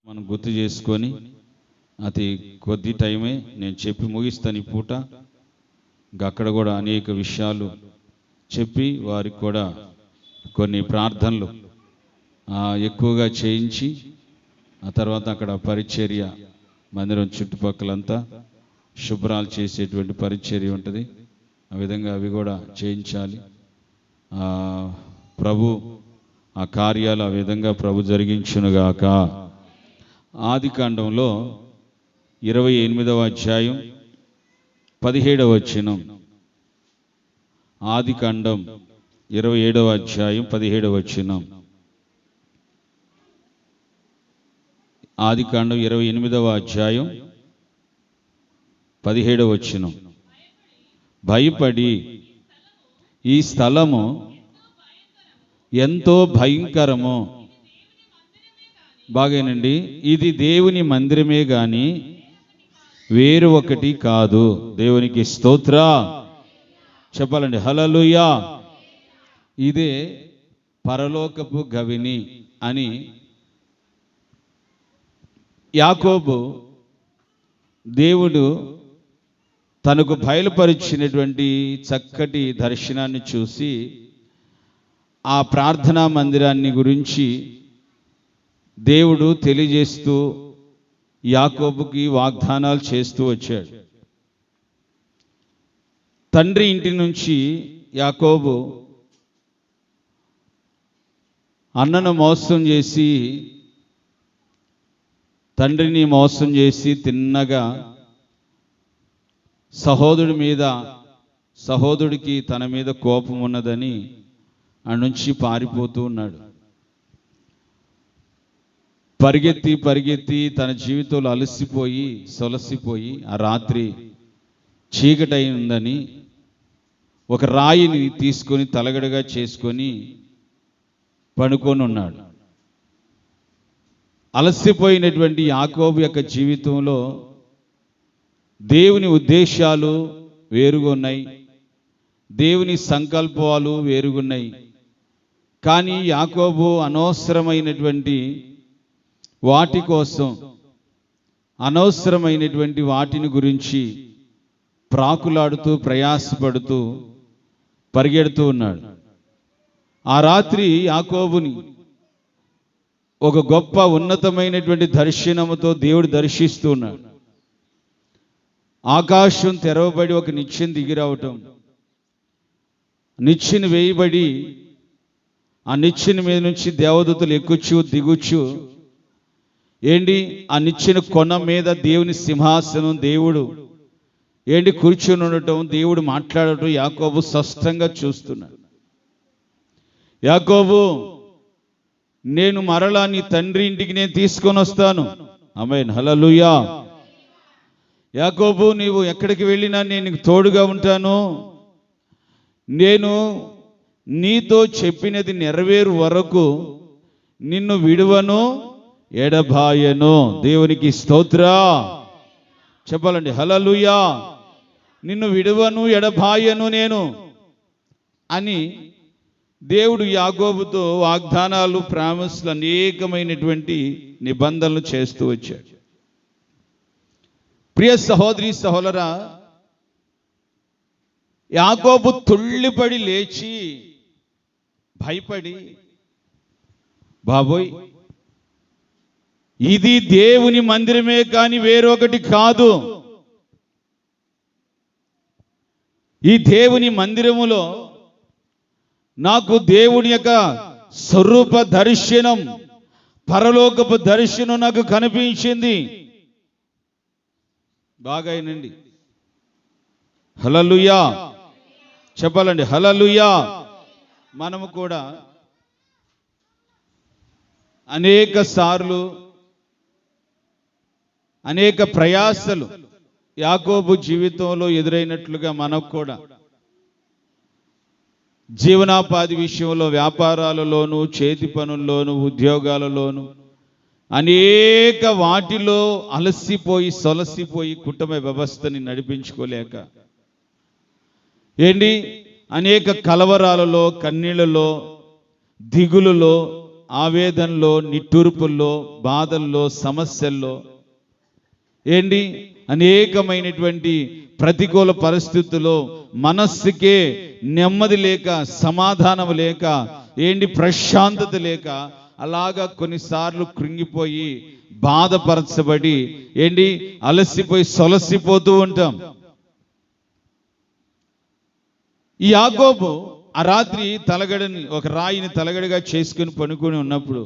మనం గుర్తు చేసుకొని అతి కొద్ది టైమే నేను చెప్పి ముగిస్తాను ఈ పూట. అక్కడ కూడా అనేక విషయాలు చెప్పి వారికి కూడా కొన్ని ప్రార్థనలు ఎక్కువగా చేయించి ఆ తర్వాత అక్కడ పరిచర్య మందిరం చుట్టుపక్కలంతా శుభ్రాలు చేసేటువంటి పరిచర్య ఉంటుంది. ఆ విధంగా అవి కూడా చేయించాలి. ప్రభు ఆ కార్యాలు ఆ విధంగా ప్రభు జరిగించునుగాక. ఆదికాండంలో 28వ అధ్యాయం 17వ వచనం. ఆదికాండం 27వ అధ్యాయం 17వ వచనం. ఆదికాండం 28వ అధ్యాయం 17వ వచనం. భయపడి ఈ స్థలము ఎంతో భయంకరము. బాగేనండి, ఇది దేవుని మందిరమే గాని వేరు ఒకటి కాదు. దేవునికి స్తోత్ర చెప్పాలండి. హల్లెలూయా. ఇదే పరలోకపు గవిని అని యాకోబు దేవుడు తనకు బయలుపరిచినటువంటి చక్కటి దర్శనాన్ని చూసి ఆ ప్రార్థనా మందిరాన్ని గురించి దేవుడు తెలియజేస్తూ యాకోబుకి వాగ్దానాలు చేస్తూ వచ్చాడు. తండ్రి ఇంటి నుంచి యాకోబు అన్నను మోసం చేసి, తండ్రిని మోసం చేసి తిన్నగా సహోదరుడికి తన మీద కోపం ఉన్నదని ఆ నుంచి పారిపోతూ ఉన్నాడు. పరిగెత్తి తన జీవితంలో అలసిపోయి సొలసిపోయి ఆ రాత్రి చీకటై ఉందని ఒక రాయిని తీసుకొని తలగడగా చేసుకొని పడుకొని ఉన్నాడు. అలసిపోయినటువంటి యాకోబు యొక్క జీవితంలో దేవుని ఉద్దేశాలు వేరుగా ఉన్నాయి, దేవుని సంకల్పాలు వేరుగా ఉన్నాయి. కానీ యాకోబు అనవసరమైనటువంటి వాటి కోసం, అనవసరమైనటువంటి వాటిని గురించి ప్రాకులాడుతూ ప్రయాసపడుతూ పరిగెడుతూ ఉన్నాడు. ఆ రాత్రి యాకోబుని ఒక గొప్ప ఉన్నతమైనటువంటి దర్శనముతో దేవుడు దర్శిస్తూ ఉన్నాడు. ఆకాశం తెరవబడి ఒక నిచ్చెన దిగిరావటం, నిచ్చెన వేయబడి ఆ నిచ్చెన మీద నుంచి దేవదూతలు ఎక్కుచ్చు దిగుచ్చు. ఆ నిచ్చెన కొన మీద దేవుని సింహాసనం, దేవుడు కూర్చొని ఉండటం, దేవుడు మాట్లాడటం యాకోబు స్పష్టంగా చూస్తున్నాడు. యాకోబు, నేను మరలా నీ తండ్రి ఇంటికి నేను తీసుకొని వస్తాను. ఆమేన్, హల్లెలూయా. యాకోబు, నీవు ఎక్కడికి వెళ్ళినా నేను నీకు తోడుగా ఉంటాను. నేను నీతో చెప్పినది నెరవేరు వరకు నిన్ను విడువను ఎడబాయను. దేవునికి స్తోత్ర చెప్పాలండి. హల్లెలూయా. నిన్ను విడువను ఎడబాయను నేను అని దేవుడు యాకోబుతో వాగ్దానాలు, ప్రామిస్లు, అనేకమైనటువంటి నిబంధనలు చేస్తూ వచ్చాడు. ప్రియ సహోదరి సహోదరా, యాకోబు తుళ్ళిపడి లేచి భయపడి, బాబోయ్ ఇది దేవుని మందిరమే కానీ వేరొకటి కాదు. ఈ దేవుని మందిరములో నాకు దేవుని యొక్క స్వరూప దర్శనం, పరలోకపు దర్శనం నాకు కనిపించింది. బాగా అయినండి. హల్లెలూయా చెప్పాలండి. హల్లెలూయా. మనము కూడా అనేక సార్లు అనేక ప్రయాసలు యాకోబు జీవితంలో ఎదురైనట్లుగా మనకు కూడా జీవనోపాధి విషయంలో, వ్యాపారాలలోను, చేతి పనుల్లోను, ఉద్యోగాలలోను, అనేక వాటిలో అలసిపోయి సొలసిపోయి కుటుంబ వ్యవస్థని నడిపించుకోలేక అనేక కలవరాలలో, కన్నీళ్లలో, దిగులులో ఆవేదనలో, నిట్టూర్పుల్లో, బాధల్లో, సమస్యల్లో అనేకమైనటువంటి ప్రతికూల పరిస్థితుల్లో మనస్సుకే నెమ్మది లేక, సమాధానం లేక, ప్రశాంతత లేక అలాగా కొన్నిసార్లు కృంగిపోయి, బాధపరచబడి, అలసిపోయి సొలసిపోతూ ఉంటాం. ఈ యాకోబు ఆ రాత్రి ఒక రాయిని తలగడగా చేసుకుని పనుకొని ఉన్నప్పుడు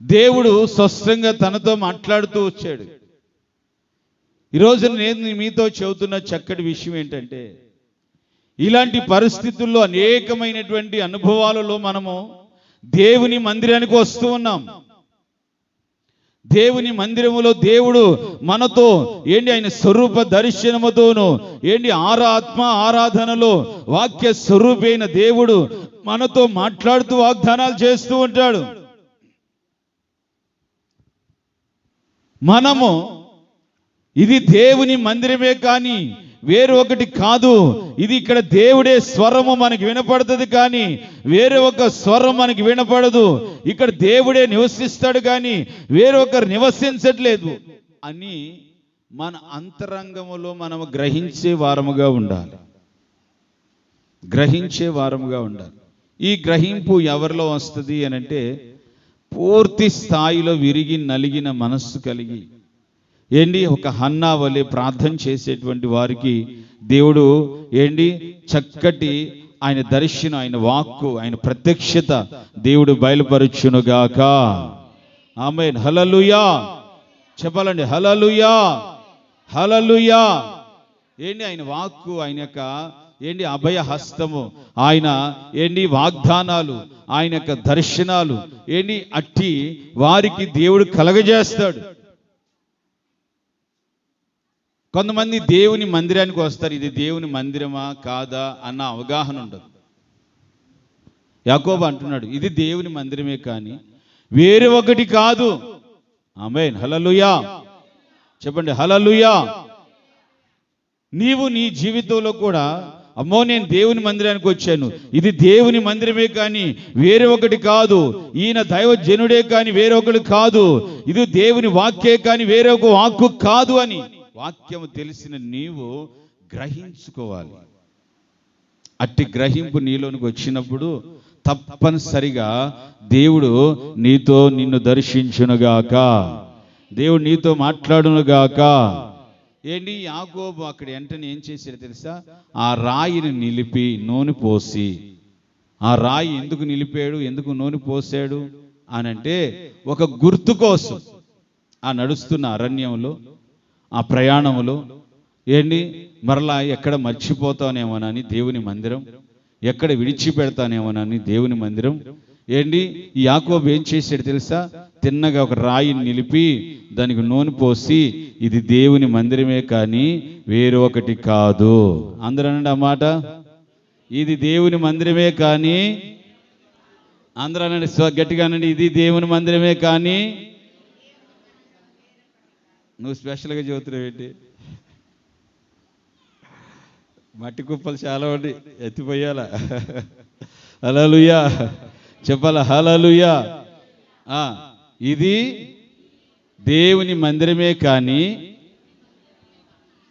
దేవుడు స్పష్టంగా తనతో మాట్లాడుతూ వచ్చాడు. ఈరోజు నేను మీతో చెబుతున్న చక్కటి విషయం ఏంటంటే, ఇలాంటి పరిస్థితుల్లో అనేకమైనటువంటి అనుభవాలలో మనము దేవుని మందిరానికి వస్తూ ఉన్నాం. దేవుని మందిరములో దేవుడు మనతో ఆయన స్వరూప దర్శనముతోను ఆత్మ ఆరాధనలో వాక్య స్వరూపైన దేవుడు మనతో మాట్లాడుతూ వాగ్దానాలు చేస్తూ ఉంటాడు. మనము ఇది దేవుని మందిరమే కానీ వేరే ఒకటి కాదు, ఇది ఇక్కడ దేవుడే స్వరము మనకి వినపడుతుంది కానీ వేరే ఒక స్వరం మనకి వినపడదు, ఇక్కడ దేవుడే నివసిస్తాడు కానీ వేరొకరు నివసించట్లేదు అని మన అంతరంగములో మనము గ్రహించే వారముగా ఉండాలి. ఈ గ్రహింపు ఎవరిలో వస్తుంది అనంటే, పూర్తి స్థాయిలో విరిగి నలిగిన మనస్సు కలిగి ఒక హన్నా వలె ప్రార్థన చేసేటువంటి వారికి దేవుడు చక్కటి ఆయన దర్శనం, ఆయన వాక్కు, ఆయన ప్రత్యక్షత దేవుడు బయలుపరచునుగాక. ఆమేన్. హల్లెలూయా చెప్పాలండి. హల్లెలూయా, హల్లెలూయా. ఆయన వాక్కు, ఆయన యొక్క అభయ హస్తము, ఆయన వాగ్దానాలు, ఆయన యొక్క దర్శనాలు అట్టి వారికి దేవుడు కలగజేస్తాడు. కొంతమంది దేవుని మందిరానికి వస్తారు, ఇది దేవుని మందిరమా కాదా అన్న అవగాహన ఉండదు. యాకోబు అంటున్నాడు, ఇది దేవుని మందిరమే కానీ వేరే ఒకటి కాదు. ఆమేన్. హల్లెలూయా చెప్పండి. హల్లెలూయా. నీవు నీ జీవితంలో కూడా, అమ్మో నేను దేవుని మందిరానికి వచ్చాను, ఇది దేవుని మందిరమే కానీ వేరే ఒకటి కాదు, ఈయన దైవజనుడే కానీ వేరే ఒకటి కాదు, ఇది దేవుని వాక్యే కానీ వేరే ఒక వాక్కు కాదు అని వాక్యము తెలిసిన నీవు గ్రహించుకోవాలి. అట్టి గ్రహింపు నీలోనికి వచ్చినప్పుడు తప్పనిసరిగా దేవుడు నిన్ను దర్శించునుగాక, దేవుడు నీతో మాట్లాడునుగాక. యాకోబు అక్కడ వెంటనే ఏం చేశాడు తెలుసా? ఆ రాయిని నిలిపి నూనె పోసి, ఆ రాయి ఎందుకు నిలిపాడు, ఎందుకు నూనె పోసాడు అనంటే, ఒక గుర్తు కోసం ఆ నడుస్తున్న అరణ్యంలో, ఆ ప్రయాణంలో మరలా ఎక్కడ మర్చిపోతానేమోనని దేవుని మందిరం, ఎక్కడ విడిచిపెడతానేమోనని దేవుని మందిరం. ఈ యాకోబు ఏం చేశాడు తెలుసా? తిన్నగా ఒక రాయిని నిలిపి దానికి నూనె పోసి, ఇది దేవుని మందిరమే కానీ వేరే ఒకటి కాదు. అందరూ అనండి ఆ మాట, ఇది దేవుని మందిరమే కానీ. అందరూ అనండి గట్టిగా అనండి, ఇది దేవుని మందిరమే కానీ. నువ్వు స్పెషల్గా చెబుతున్నావు ఏంటి? మట్టి కుప్పలు చాలా ఉండి ఎత్తిపోయాలా? హల్లెలూయా చెప్పాలా? హల్లెలూయా. ఇది దేవుని మందిరమే కానీ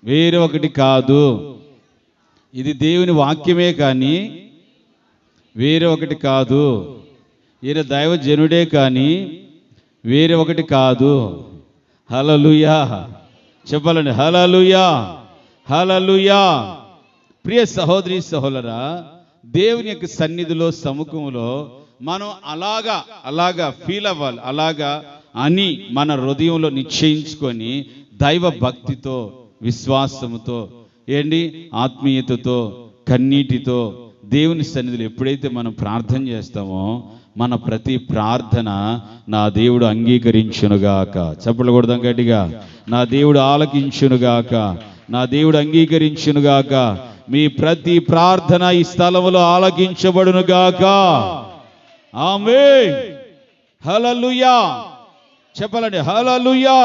వేరే ఒకటి కాదు, ఇది దేవుని వాక్యమే కానీ వేరే ఒకటి కాదు, ఈయన దైవజనుడే కానీ వేరే ఒకటి కాదు. హల్లెలూయా చెప్పాలండి. హల్లెలూయా, హల్లెలూయా. ప్రియ సహోదరి సహోదరా, దేవుని యొక్క సన్నిధిలో, సముఖంలో మనం అలాగా ఫీల్ అవ్వాలి. అలాగా అని మన హృదయంలో నిశ్చయించుకొని దైవ భక్తితో, విశ్వాసముతో, ఆత్మీయతతో, కన్నీటితో దేవుని సన్నిధిలో ఎప్పుడైతే మనం ప్రార్థన చేస్తామో, మన ప్రతి ప్రార్థన నా దేవుడు అంగీకరించునుగాక. చప్పట్లు కొడదాం గట్టిగా. నా దేవుడు ఆలకించునుగాక, నా దేవుడు అంగీకరించునుగాక. మీ ప్రతి ప్రార్థన ఈ స్థలములో ఆలకించబడునుగాక. ఆమేన్. హల్లెలూయా చెప్పాలండి. హల్లెలూయా,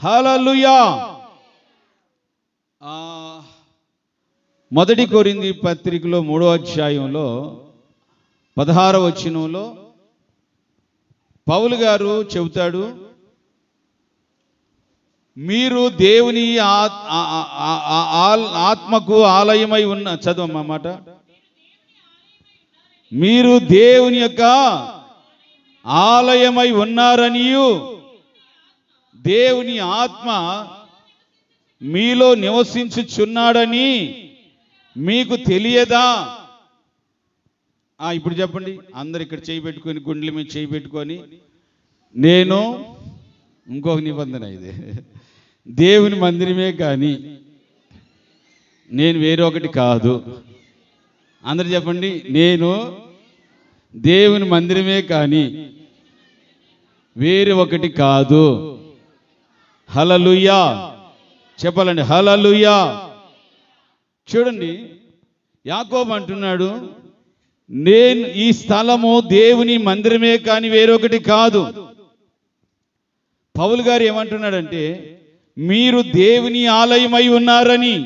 హల్లెలూయా. మొదటి కొరింథీ పత్రికలో 3వ అధ్యాయంలో 16వ వచనంలో పౌలు గారు చెబుతాడు, మీరు దేవుని ఆత్మకు ఆలయమై ఉన్న, చదవమ్మా మాట, మీరు దేవుని యొక్క ఆలయమై ఉన్నారనియు దేవుని ఆత్మ మీలో నివసించుచున్నాడని మీకు తెలియదా? ఇప్పుడు చెప్పండి, అందరు ఇక్కడ చేయి పెట్టుకొని, గుండెల మీద చేయి పెట్టుకొని, నేను, ఇంకొక నిబంధన ఇది, దేవుని మందిరమే కానీ నేను వేరొకటి కాదు. అందరు చెప్పండి, నేను దేవుని మందిరమే కానీ వేరే ఒకటి కాదు. హల్లెలూయా చెప్పాలండి, హల్లెలూయా. చూడండి, యాకోబు అంటున్నాడు, నేను ఈ స్థలము దేవుని మందిరమే కానీ వేరొకటి కాదు. పౌలు గారు ఏమంటున్నాడంటే, మీరు దేవుని ఆలయమై ఉన్నారని,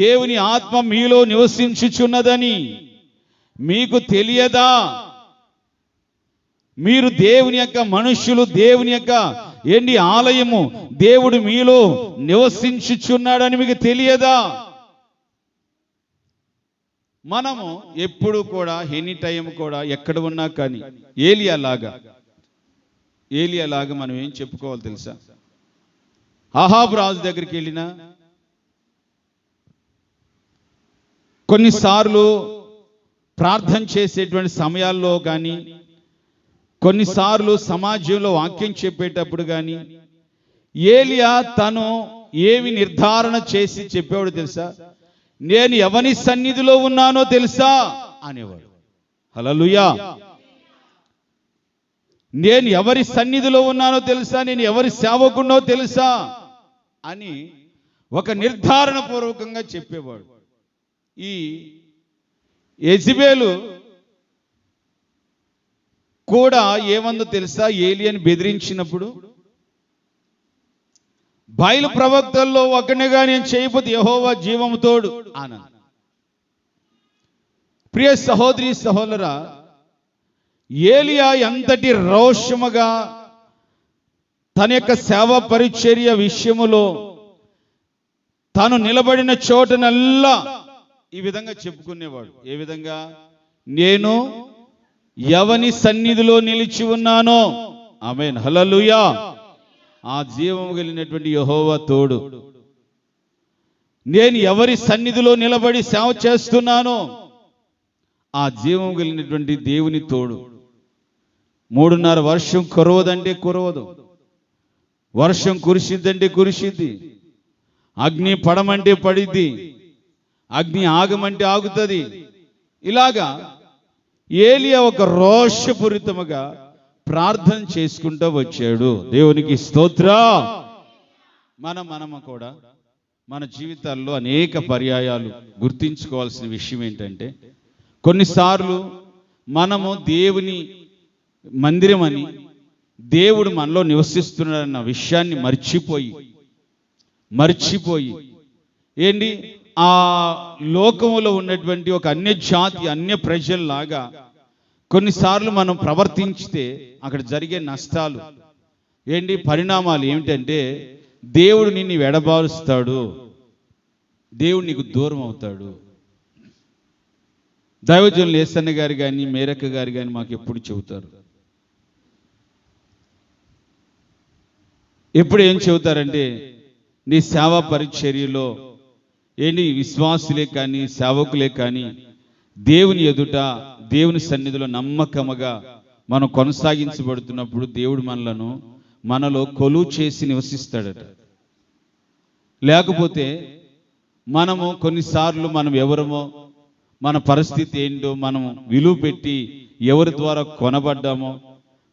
దేవుని ఆత్మ మీలో నివసించుచున్నదని మీకు తెలియదా? మీరు దేవుని యొక్క మనుష్యులు, దేవుని యొక్క ఆలయము, దేవుడు మీలో నివసించుచున్నాడని మీకు తెలియదా? మనము ఎప్పుడు కూడా, ఎనీ టైం కూడా, ఎక్కడ ఉన్నా కానీ ఏలియాలాగా మనం ఏం చెప్పుకోవాలి తెలుసా? అహాబు రాజు దగ్గరికి వెళ్ళినా, కొన్నిసార్లు ప్రార్థన చేసేటువంటి సమయాల్లో కానీ, కొన్నిసార్లు సమాజంలో వాక్యం చెప్పేటప్పుడు కానీ, ఏలియా తను ఏమి నిర్ధారణ చేసి చెప్పేవాడు తెలుసా? నేను ఎవని సన్నిధిలో ఉన్నానో తెలుసా అనేవాడు. హల్లెలూయా. నేను ఎవరి సన్నిధిలో ఉన్నానో తెలుసా, నేను ఎవరి సేవకున్నో తెలుసా అని ఒక నిర్ధారణ పూర్వకంగా చెప్పేవాడు. ఈ యెజబెలు కూడా ఏమందో తెలుసా? ఏలియాని బెదిరించినప్పుడు, బయలు ప్రవక్తల్లో ఒకనిగా నేను చేయబోతే యెహోవా జీవము తోడు అన్నాడు. ప్రియ సహోదరి సహోదరా, ఏలియా ఎంతటి రోషముగా తన యొక్క సేవ పరిచర్య విషయములో తాను నిలబడిన చోటనల్లా ఈ విధంగా చెప్పుకునేవాడు. ఏ విధంగా? నేను ఎవని సన్నిధిలో నిలిచి ఉన్నానో, ఆమేన్, హల్లెలూయా, ఆ జీవము కలిగినటువంటి యెహోవా తోడు. నేను ఎవరి సన్నిధిలో నిలబడి సేవ చేస్తున్నానో ఆ జీవము కలిగినటువంటి దేవుని తోడు. 3.5 వర్షం కురవదంటే కురవదు, వర్షం కురిసిద్దంటే కురిసిద్ది, అగ్ని పడమంటే పడిద్ది, అగ్ని ఆగమంటే ఆగుతుంది. ఇలాగా ఏలియా ఒక రోషపూరితముగా ప్రార్థన చేసుకుంటూ వచ్చాడు. దేవునికి స్తోత్రం. మనము కూడా మన జీవితాల్లో అనేక పర్యాయాలు గుర్తించుకోవాల్సిన విషయం ఏంటంటే, కొన్నిసార్లు మనము దేవుని మందిరం అని, దేవుడు మనలో నివసిస్తున్నాడన్న విషయాన్ని మర్చిపోయి ఆ లోకములో ఉన్నటువంటి ఒక అన్య జాతి, అన్య ప్రజల్లాగా కొన్నిసార్లు మనం ప్రవర్తించితే అక్కడ జరిగే నష్టాలు పరిణామాలు ఏమిటంటే, దేవుడు నిన్ను ఎడబారుస్తాడు, దేవుడు నీకు దూరం అవుతాడు. దైవజనులు ఏసన్న గారు కానీ, మేరక్క గారు కానీ మాకు ఎప్పుడు చెబుతారు, ఎప్పుడు ఏం చెబుతారంటే, నీ సేవా పరిచర్యలో విశ్వాసులే కానీ, సేవకులే కానీ, దేవుని ఎదుట, దేవుని సన్నిధిలో నమ్మకముగా మనం కొనసాగించబడుతున్నప్పుడు దేవుడు మనలో కొలువు చేసి నివసిస్తాడట. లేకపోతే మనము కొన్నిసార్లు మనం ఎవరమో, మన పరిస్థితి ఏంటో మనం విలువ పెట్టి ఎవరి ద్వారా కొనబడ్డామో,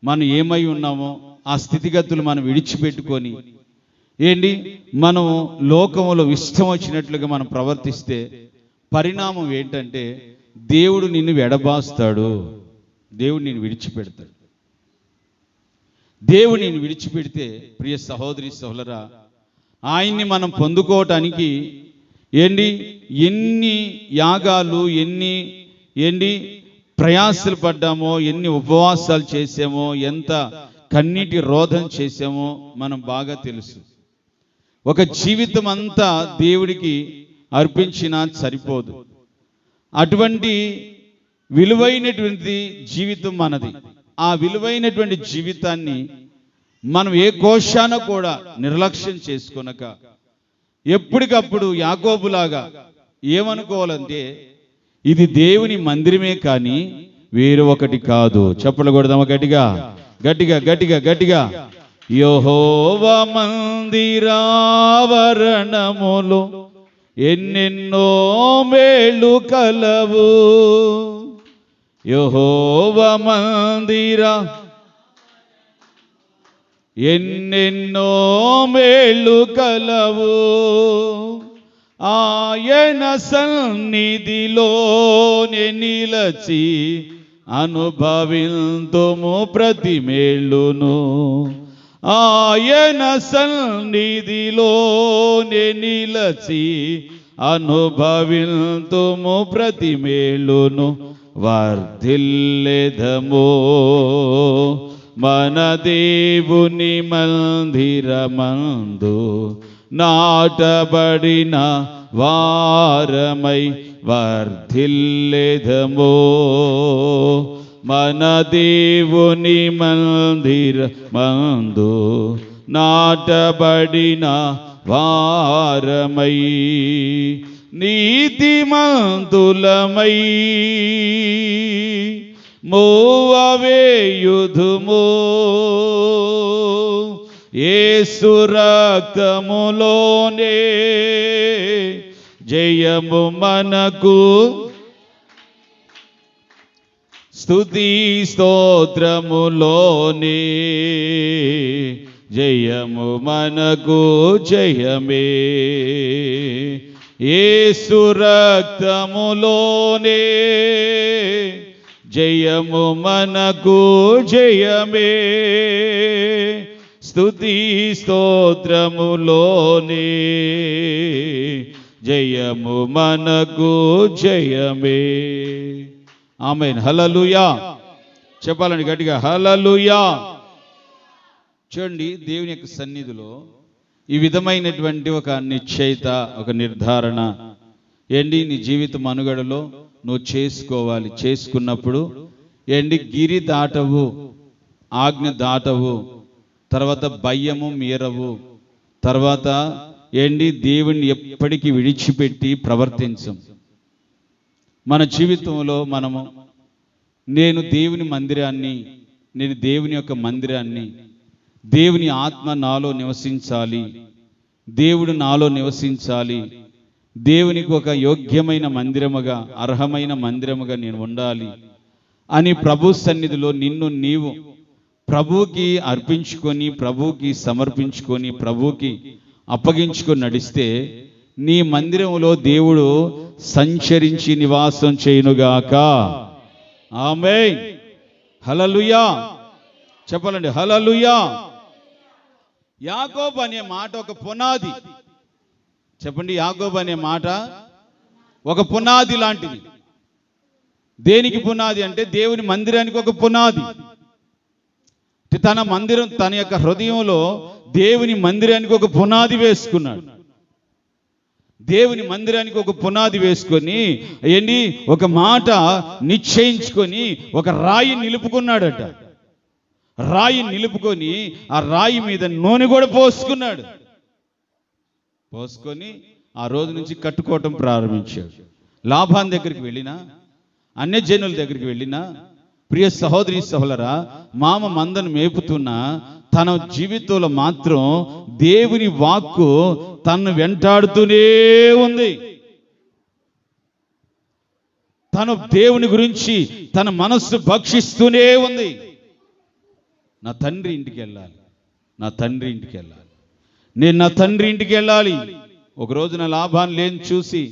మనం ఏమై ఉన్నామో ఆ స్థితిగతులు మనం విడిచిపెట్టుకొని మనం లోకములో ఇష్టం వచ్చినట్లుగా మనం ప్రవర్తిస్తే పరిణామం ఏంటంటే, దేవుడు నిన్ను ఎడబాస్తాడు, దేవుడు నిన్ను విడిచిపెడతాడు. దేవుడు నిన్ను విడిచిపెడితే ప్రియ సహోదరి సహోదరా, ఆయన్ని మనం పొందుకోవటానికి ఎన్ని యాగాలు, ఎన్ని ప్రయాసలు పడ్డామో, ఎన్ని ఉపవాసాలు చేసామో, ఎంత కన్నీటి రోదన చేసామో మనం బాగా తెలుసు. ఒక జీవితం అంతా దేవుడికి అర్పించినా సరిపోదు. అటువంటి విలువైనటువంటి జీవితం మనది. ఆ విలువైనటువంటి జీవితాన్ని మనం ఏ కోశాన కూడా నిర్లక్ష్యం చేసుకొనక ఎప్పటికప్పుడు యాకోబులాగా ఏమనుకోవాలంటే, ఇది దేవుని మందిరమే కానీ వేరు ఒకటి కాదు. చప్పట్లు కొడదామా గట్టిగా గట్టిగా గట్టిగా గట్టిగా. యెహోవా మందిరావరణములో ఎన్నెన్నో మేలు కలవు. యెహోవా ఎన్నెన్నో మేలు కలవు. ఆయన సన్నిధిలోనే నిలచి అనుభవింతుము ప్రతి మేలును. ఆయన సన్నిధిలోనే నిలచి అనుభవింతుము ప్రతి మేలును. వర్ధిల్లెదము మన దేవుని మందిరమందు నాటబడిన వారమై వర్ధిల్లెదము. మన దేవుని మందిరమందు నాటబడిన వారమై నీతిమంతులమై మోవవేయుదుము. యేసు రక్తములోనే జయము మనకు. స్తుతి స్తోత్రములోనే జయము మనకు జయమే. యేసు రక్తములోనే జయము మనకు జయమే. స్తుతి స్తోత్రములోనే జయము మనకు జయమే. ఆమేన్. హల్లెలూయా. చెప్పాలండి గట్టిగా హల్లెలూయా. చూడండి, దేవుని యొక్క సన్నిధిలో ఈ విధమైనటువంటి ఒక నిశ్చయిత, ఒక నిర్ధారణ ఏంటి నీ జీవిత మనుగడలో నువ్వు చేసుకోవాలి. చేసుకున్నప్పుడు ఏంటి గిరి దాటవు, ఆజ్ఞ దాటవు, తర్వాత భయము మీరవు, తర్వాత ఏంటి దేవుణ్ణి ఎప్పటికీ విడిచిపెట్టి ప్రవర్తించం. మన జీవితంలో మనము నేను దేవుని మందిరాన్ని, నేను దేవుని యొక్క మందిరాన్ని, దేవుని ఆత్మ నాలో నివసించాలి, దేవుడు నాలో నివసించాలి, దేవునికి ఒక యోగ్యమైన మందిరముగా, అర్హమైన మందిరముగా నేను ఉండాలి అని ప్రభు సన్నిధిలో నిన్ను నీవు ప్రభువుకి అర్పించుకొని, ప్రభువుకి సమర్పించుకొని, ప్రభువుకి అప్పగించుకొని నడిస్తే నీ మందిరములో దేవుడు సంచరించి నివాసం చేయునుగాక. ఆమేన్. హల్లెలూయా. చెప్పాలండి హల్లెలూయా. యాకోబు అనే మాట ఒక పునాది. చెప్పండి, యాకోబు అనే మాట ఒక పునాది లాంటిది. దేనికి పునాది అంటే దేవుని మందిరానికి ఒక పునాది. తన మందిరం, తన యొక్క హృదయంలో దేవుని మందిరానికి ఒక పునాది వేసుకున్నాడు. దేవుని మందిరానికి ఒక పునాది వేసుకొని ఏంటి ఒక మాట నిశ్చయించుకొని ఒక రాయి నిలుపుకున్నాడట. రాయి నిలుపుకొని ఆ రాయి మీద నూనె కూడా పోసుకున్నాడు. పోసుకొని ఆ రోజు నుంచి కట్టుకోవటం ప్రారంభించాడు. లాభాన్ దగ్గరికి వెళ్ళినా, అన్యజనుల దగ్గరికి వెళ్ళినా, ప్రియ సహోదరి సహోదరా, మామ మందను మేపుతున్న తన జీవితంలో మాత్రం దేవుని వాక్కు తనను వెంటాడుతూనే ఉంది. తను దేవుని గురించి తన మనస్సు భక్షిస్తూనే ఉంది. నా తండ్రి ఇంటికి వెళ్ళాలి, నా తండ్రి ఇంటికి వెళ్ళాలి, నేను నా తండ్రి ఇంటికి వెళ్ళాలి. ఒకరోజు నా లాభాన్ని లేని చూసి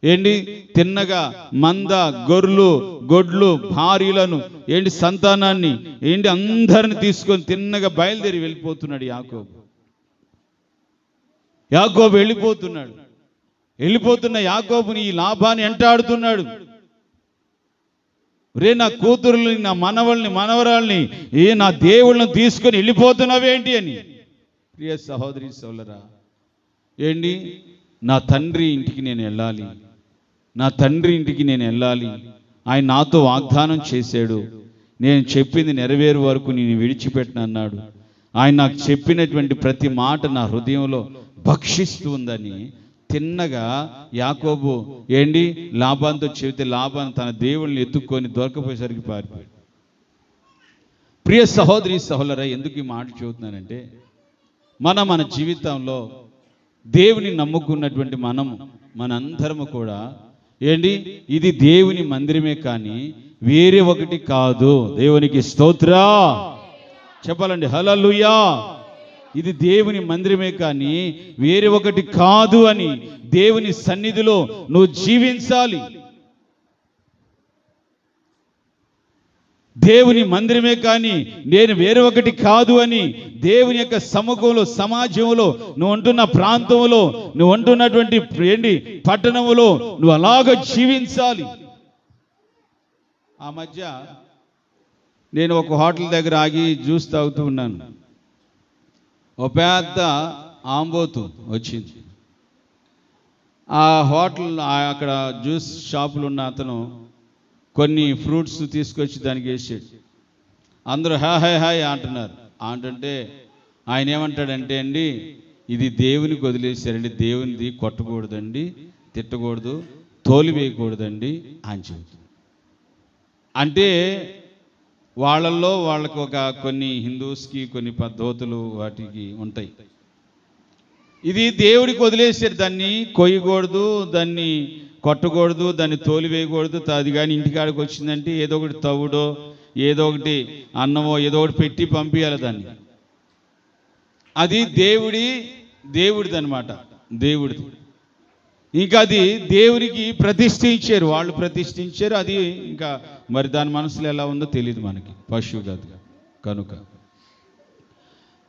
ఏంటి తిన్నగా మంద, గొర్రెలు, గొడ్లు, భార్యలను, ఏంటి సంతానాన్ని, ఏంటి అందరిని తీసుకొని తిన్నగా బయలుదేరి వెళ్ళిపోతున్నాడు యాకోబు. యాకోబు వెళ్ళిపోతున్నాడు. వెళ్ళిపోతున్న యాకోబుని ఈ లాభాన్ని వెంటాడుతున్నాడు. రే నా కూతురుని, నా మనవల్ని, మనవరాల్ని, నా దేవుళ్ళని తీసుకొని వెళ్ళిపోతున్నావేంటి అని. ప్రియ సహోదరి సోదరా, ఏంటి, నా తండ్రి ఇంటికి నేను వెళ్ళాలి, నా తండ్రి ఇంటికి నేను వెళ్ళాలి. ఆయన నాతో వాగ్దానం చేశాడు, నేను చెప్పింది నెరవేరు వరకు నేను విడిచిపెట్టను అన్నాడు. ఆయన నాకు చెప్పినటువంటి ప్రతి మాట నా హృదయంలో భక్షిస్తూ ఉందని తిన్నగా యాకోబు లాబానుతో చెబితే లాబాను తన దేవుళ్ళని ఎత్తుక్కొని దొరకపోయేసరికి పారిపోయాడు. ప్రియ సహోదరి సహోదరా, ఎందుకు ఈ మాట చెబుతున్నానంటే, మన జీవితంలో దేవుని నమ్ముకున్నటువంటి మనందరము కూడా ఇది దేవుని మందిరమే కానీ వేరే ఒకటి కాదు. దేవునికి స్తోత్ర చెప్పాలండి, హల్లెలూయా. ఇది దేవుని మందిరమే కానీ వేరే ఒకటి కాదు అని దేవుని సన్నిధిలో నువ్వు జీవించాలి. దేవుని మందిరమే కానీ నేను వేరే ఒకటి కాదు అని దేవుని యొక్క సముఖంలో, సమాజంలో, నువ్వు ఉంటున్న ప్రాంతంలో, నువ్వు ఉంటున్నటువంటి పట్టణంలో నువ్వు అలాగ జీవించాలి. ఆ మధ్య నేను ఒక హోటల్ దగ్గర ఆగి జ్యూస్ తాగుతూ ఉన్నాను. ఒక పెద్ద ఆంబోతు వచ్చింది. ఆ హోటల్ అక్కడ జ్యూస్ షాపులు ఉన్న అతను కొన్ని ఫ్రూట్స్ తీసుకొచ్చి దానికి వేసాడు. అందరూ హాయ్ హాయ్ అంటున్నారు. అంటుంటే ఆయన ఏమంటాడంటే, ఇది దేవునికి వదిలేశారండి, దేవునిది కొట్టకూడదండి, తిట్టకూడదు, తోలివేయకూడదండి అని చెబుతుంది. అంటే వాళ్ళకు కొన్ని హిందూస్కి కొన్ని పద్ధతులు వాటికి ఉంటాయి. ఇది దేవుడికి వదిలేశారు, దాన్ని కొయ్యకూడదు, దాన్ని కొట్టకూడదు, దాన్ని తోలివేయకూడదు. అది కానీ ఇంటికాడికి వచ్చిందంటే ఏదో ఒకటి తవుడో, ఏదో ఒకటి అన్నమో, ఏదో ఒకటి పెట్టి పంపించాలి దాన్ని. అది దేవుడిది అనమాట, దేవుడిది. ఇంకా అది దేవునికి ప్రతిష్ఠించారు, వాళ్ళు ప్రతిష్ఠించారు. అది ఇంకా మరి దాని మనసులో ఎలా ఉందో తెలియదు మనకి, పశువు కాదు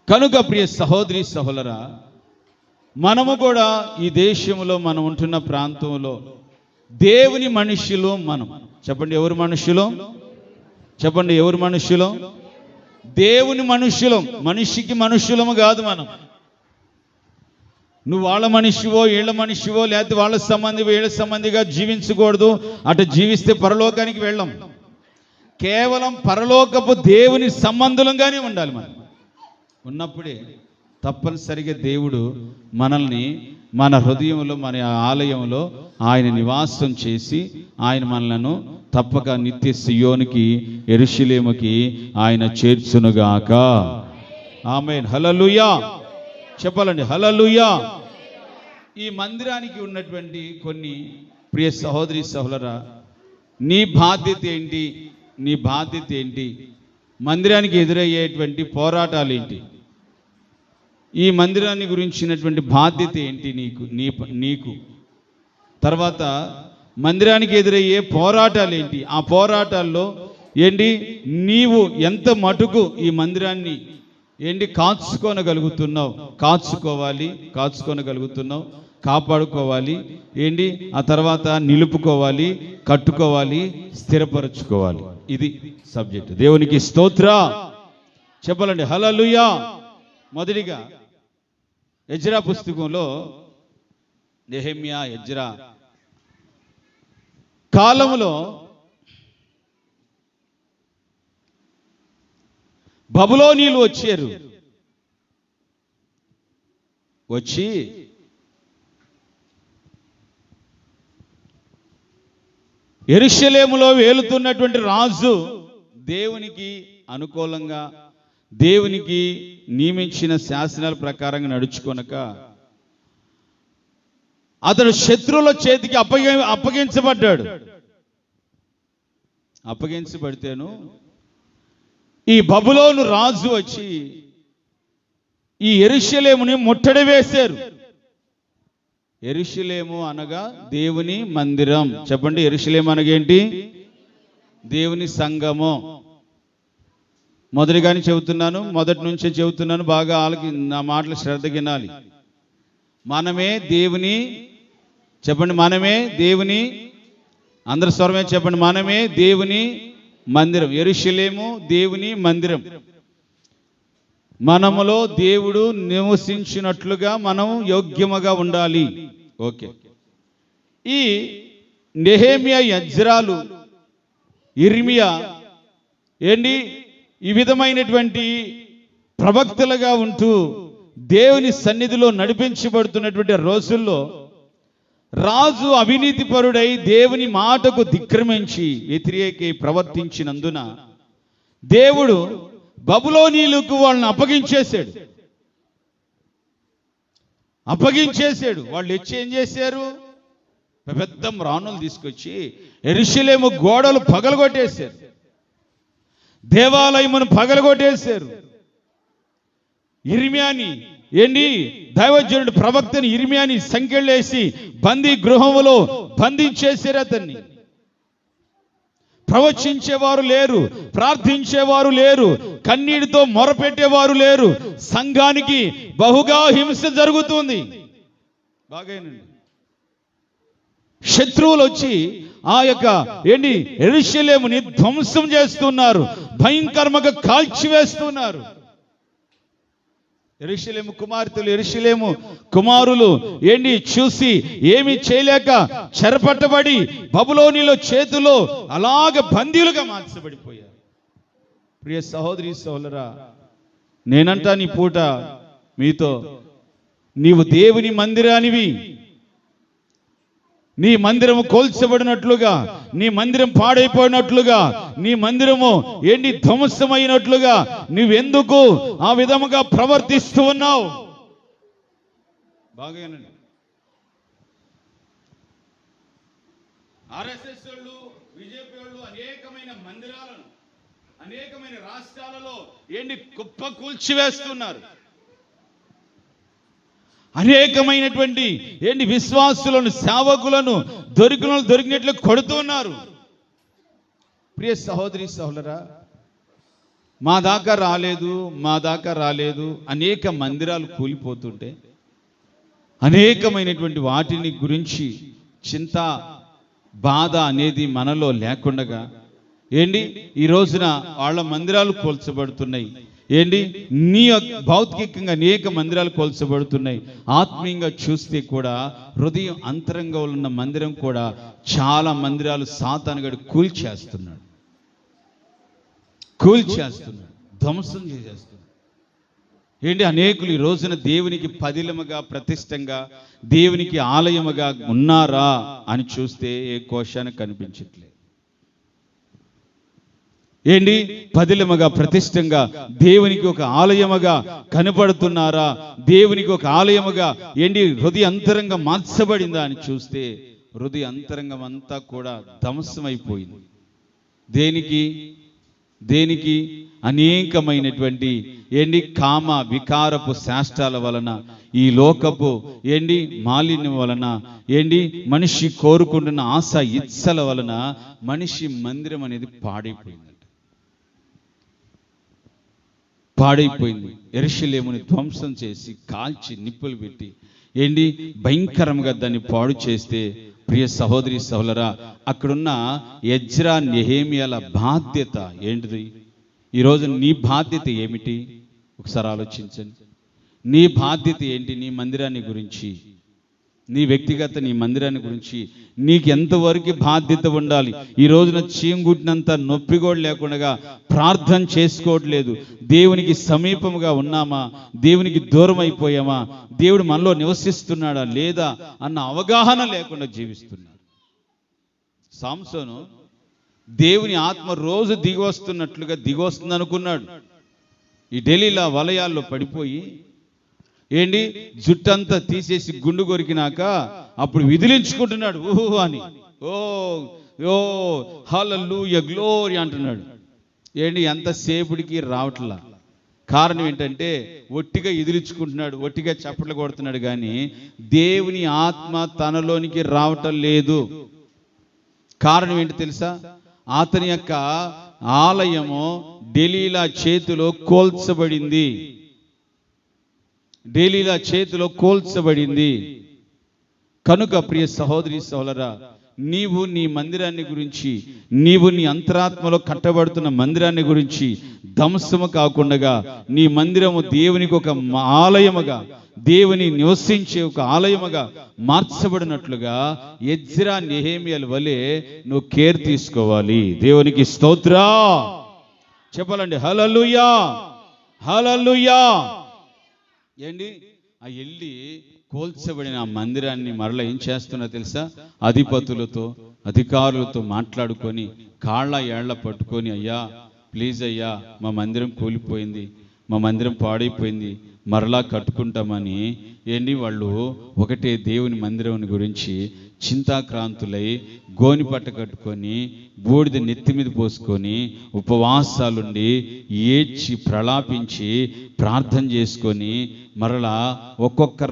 కనుక ప్రియ సహోదరి సహోదరా, మనము కూడా ఈ దేశంలో, మనం ఉంటున్న ప్రాంతంలో దేవుని మనుష్యులు. మనం చెప్పండి, ఎవరు మనుష్యులు? చెప్పండి, ఎవరు మనుష్యులు? దేవుని మనుష్యులం. మనిషికి మనుష్యులము కాదు మనం. నువ్వు వాళ్ళ మనిషివో, వీళ్ళ మనిషివో, లేకపోతే వాళ్ళ సంబంధివో, వీళ్ళ సంబంధిగా జీవించకూడదు. అటు జీవిస్తే పరలోకానికి వెళ్ళం. కేవలం పరలోకపు దేవుని సంబంధులంగానే ఉండాలి. మనం ఉన్నప్పుడే తప్పనిసరిగా దేవుడు మనల్ని మన హృదయంలో, మన ఆలయంలో ఆయన నివాసం చేసి ఆయన మనలను తప్పక నిత్య సియోనికి, యెరూషలేముకి ఆయన చేర్చునుగాక. ఆమేన్, హల్లెలూయా. చెప్పాలండి, హల్లెలూయా. ఈ మందిరానికి ఉన్నటువంటి కొన్ని ప్రియ సహోదరి సహోదరా, నీ బాధ్యత ఏంటి? నీ బాధ్యత ఏంటి? మందిరానికి ఎదురయ్యేటువంటి పోరాటాలు ఏంటి? ఈ మందిరాన్ని గురించినటువంటి బాధ్యత ఏంటి నీకు? తర్వాత మందిరానికి ఎదురయ్యే పోరాటాలు ఏంటి? ఆ పోరాటాల్లో నీవు ఎంత మటుకు ఈ మందిరాన్ని కాచుకోనగలుగుతున్నావు, కాపాడుకోవాలి, ఆ తర్వాత నిలుపుకోవాలి, కట్టుకోవాలి, స్థిరపరచుకోవాలి. ఇది సబ్జెక్ట్. దేవునికి స్తోత్ర చెప్పాలండి, హల్లెలూయా. మొదటిగా ఎజ్రా పుస్తకంలో, నెహెమ్యా, ఎజ్రా కాలంలో బబులోనీయులు వచ్చారు. వచ్చి యెరూషలేములో వేలుతున్నటువంటి రాజు దేవునికి అనుకూలంగా, దేవునికి నియమించిన శాసనాల ప్రకారంగా నడుచుకొనక అతడు శత్రువుల చేతికి అప్పగించబడ్డాడు. అప్పగించబడితేను ఈ బబులోను రాజు వచ్చి ఈ యెరూషలేముని ముట్టడి వేశారు. యెరూషలేము అనగా దేవుని మందిరం. చెప్పండి, యెరూషలేము అనగేంటి? దేవుని సంఘము. మొదటిగానే చెబుతున్నాను, మొదటి నుంచే చెబుతున్నాను, బాగా నా మాటలు శ్రద్ధ వినాలి. మనమే దేవుని, చెప్పండి, మనమే దేవుని, అందరి స్వరమే చెప్పండి, మనమే దేవుని మందిరం. యెరూషలేము దేవుని మందిరం. మనములో దేవుడు నివసించినట్లుగా మనం యోగ్యముగా ఉండాలి. ఓకే. ఈ నెహెమ్యా, ఎజ్రాలు, ఇర్మియా ఈ విధమైనటువంటి ప్రవక్తలుగా ఉంటూ దేవుని సన్నిధిలో నడిపించబడుతున్నటువంటి రోజుల్లో రాజు అవినీతిపరుడై దేవుని మాటకు దిక్రమించి వ్యతిరేకి ప్రవర్తించినందున దేవుడు బబులోనీయులకు వాళ్ళని అప్పగించేశాడు. వాళ్ళు వచ్చి ఏం చేశారు? పెద్ద మ్రాణులు తీసుకొచ్చి యెరూషలేము గోడలు పగలగొట్టేశారు, దేవాలయమును పగలగొట్టేశారు. ఇర్మియాని దైవజనుడు ప్రవక్తని ఇర్మియాని సంకెళ్ళేసి బందీ గృహములో బంధించేశారు. అతన్ని ప్రవచించేవారు లేరు, ప్రార్థించేవారు లేరు, కన్నీటితో మొరపెట్టేవారు లేరు. సంఘానికి బహుగా హింస జరుగుతుంది. బాగానండి. శత్రువులు వచ్చి ఆ యొక్క యెరూషలేముని ధ్వంసం చేస్తున్నారు, భయంకరంగా కాల్చివేస్తున్నారు. యెరూషలేము కుమార్తెలు, యెరూషలేము కుమారులు చూసి ఏమి చేయలేక చెరపట్టబడి బబులోనిలో చేతిలో అలాగ బందీలుగా మార్చబడిపోయారు. ప్రియ సహోదరి సహోదరా, నేనంటా నీ పూట మీతో, నీవు దేవుని మందిరానివి. నీ మందిరము కోల్చబడినట్లుగా, నీ మందిరం పాడైపోయినట్లుగా, నీ మందిరము ధ్వంసమైనట్లుగా నువ్వెందుకు ఆ విధముగా ప్రవర్తిస్తూ ఉన్నావు? బాగానండి. ఆర్ఎస్ఎస్ వాళ్ళు, బీజేపీ వాళ్ళు అనేకమైన మందిరాలను అనేకమైన రాష్ట్రాలలో కుప్ప కూల్చివేస్తున్నారు. అనేకమైనటువంటి విశ్వాసులను, సేవకులను దొరికినట్లు కొడుతున్నారు. ప్రియ సహోదరి సహోదరా, మా దాకా రాలేదు అనేక మందిరాలు కూలిపోతుంటే అనేకమైనటువంటి వాటిని గురించి చింత, బాధ అనేది మనలో లేకుండగా ఈ రోజున వాళ్ళ మందిరాలు కూల్చబడుతున్నాయి. నీ భౌతికంగా అనేక మందిరాలు కోల్చబడుతున్నాయి. ఆత్మీయంగా చూస్తే కూడా హృదయం అంతరంగా ఉన్న మందిరం కూడా చాలా మందిరాలు సాతానుగాడు కూల్చేస్తున్నాడు, ధ్వంసం చేసేస్తున్నాడు. అనేకులు ఈ రోజున దేవునికి పదిలముగా, ప్రతిష్టంగా, దేవునికి ఆలయముగా ఉన్నారా అని చూస్తే ఏ కోశానికి కనిపించట్లేదు. పదిలముగా, ప్రతిష్టంగా దేవునికి ఒక ఆలయముగా కనపడుతున్నారా? దేవునికి ఒక ఆలయముగా హృదయ అంతరంగం మార్చబడిందా అని చూస్తే హృదయ అంతరంగం అంతా కూడా ధ్వంసమైపోయింది. దేనికి అనేకమైనటువంటి కామ వికారపు శాస్త్రాల వలన, ఈ లోకపు మాలిన్యం వలన, మనిషి కోరుకుంటున్న ఆశ ఇచ్చల వలన మనిషి మందిరం అనేది పాడైపోయింది. యెరూషలేముని ధ్వంసం చేసి కాల్చి నిప్పులు పెట్టి భయంకరంగా దాన్ని పాడు చేస్తే, ప్రియ సహోదరి సహోదరా, అక్కడున్న ఎజ్రా, నెహెమ్యాల బాధ్యత ఏంటిది? ఈరోజు నీ బాధ్యత ఏమిటి? ఒకసారి ఆలోచించండి. నీ బాధ్యత ఏంటి? నీ మందిరాన్ని గురించి, నీ వ్యక్తిగత నీ మందిరాన్ని గురించి నీకు ఎంతవరకు బాధ్యత ఉండాలి? ఈ రోజున చీంగుట్టినంత నొప్పి కూడా లేకుండా ప్రార్థన చేసుకోవట్లేదు. దేవునికి సమీపముగా ఉన్నామా, దేవునికి దూరం అయిపోయామా, దేవుడు మనలో నివసిస్తున్నాడా లేదా అన్న అవగాహన లేకుండా జీవిస్తున్నారు. సాంసోను దేవుని ఆత్మ రోజు దిగొస్తుంది అనుకున్నాడు. ఈ ఢిల్లీలో వలయాల్లో పడిపోయి జుట్టంతా తీసేసి గుండు కొరికినాక అప్పుడు విదిలించుకుంటున్నాడు ఊహు అని. ఓ హల్లెలూయా గ్లోరీ అంటున్నాడు. ఎంతసేపుడికి రావట్లా. కారణం ఏంటంటే ఒట్టిగా ఎదిరించుకుంటున్నాడు, ఒట్టిగా చప్పట్లు కొడుతున్నాడు, కానీ దేవుని ఆత్మ తనలోనికి రావటం లేదు. కారణం ఏంటి తెలుసా? అతని యొక్క ఆలయము డెలీలా చేతిలో కోల్చబడింది. కనుక ప్రియ సహోదరి సహోదరా, నీవు నీ మందిరాన్ని గురించి, నీవు నీ అంతరాత్మలో కట్టబడుతున్న మందిరాన్ని గురించి ధ్వంసము కాకుండా నీ మందిరము దేవునికి ఒక ఆలయముగా, దేవుని నివసించే ఒక ఆలయముగా మార్చబడినట్లుగా ఎజ్రా నెహెమీయాల వలె నువ్వు కేర్ తీసుకోవాలి. దేవునికి స్తోత్రం చెప్పాలండి. హల్లెలూయా, హల్లెలూయా. ఏంటి ఆ వెళ్ళి కోల్చబడిన ఆ మందిరాన్ని మరలా ఏం చేస్తున్నా తెలుసా? అధిపతులతో, అధికారులతో మాట్లాడుకొని కాళ్ళ ఏళ్ల పట్టుకొని, అయ్యా ప్లీజ్ అయ్యా, మా మందిరం కూలిపోయింది, మా మందిరం పాడైపోయింది, మరలా కట్టుకుంటామని ఏంటి వాళ్ళు ఒకటే దేవుని మందిరం గురించి చింతాక్రాంతులై గోని పట్ట కట్టుకొని బూడిద నెత్తి మీద పోసుకొని ఉపవాసాలుండి ఏడ్చి ప్రలాపించి ప్రార్థన చేసుకొని మరలా ఒక్కొక్క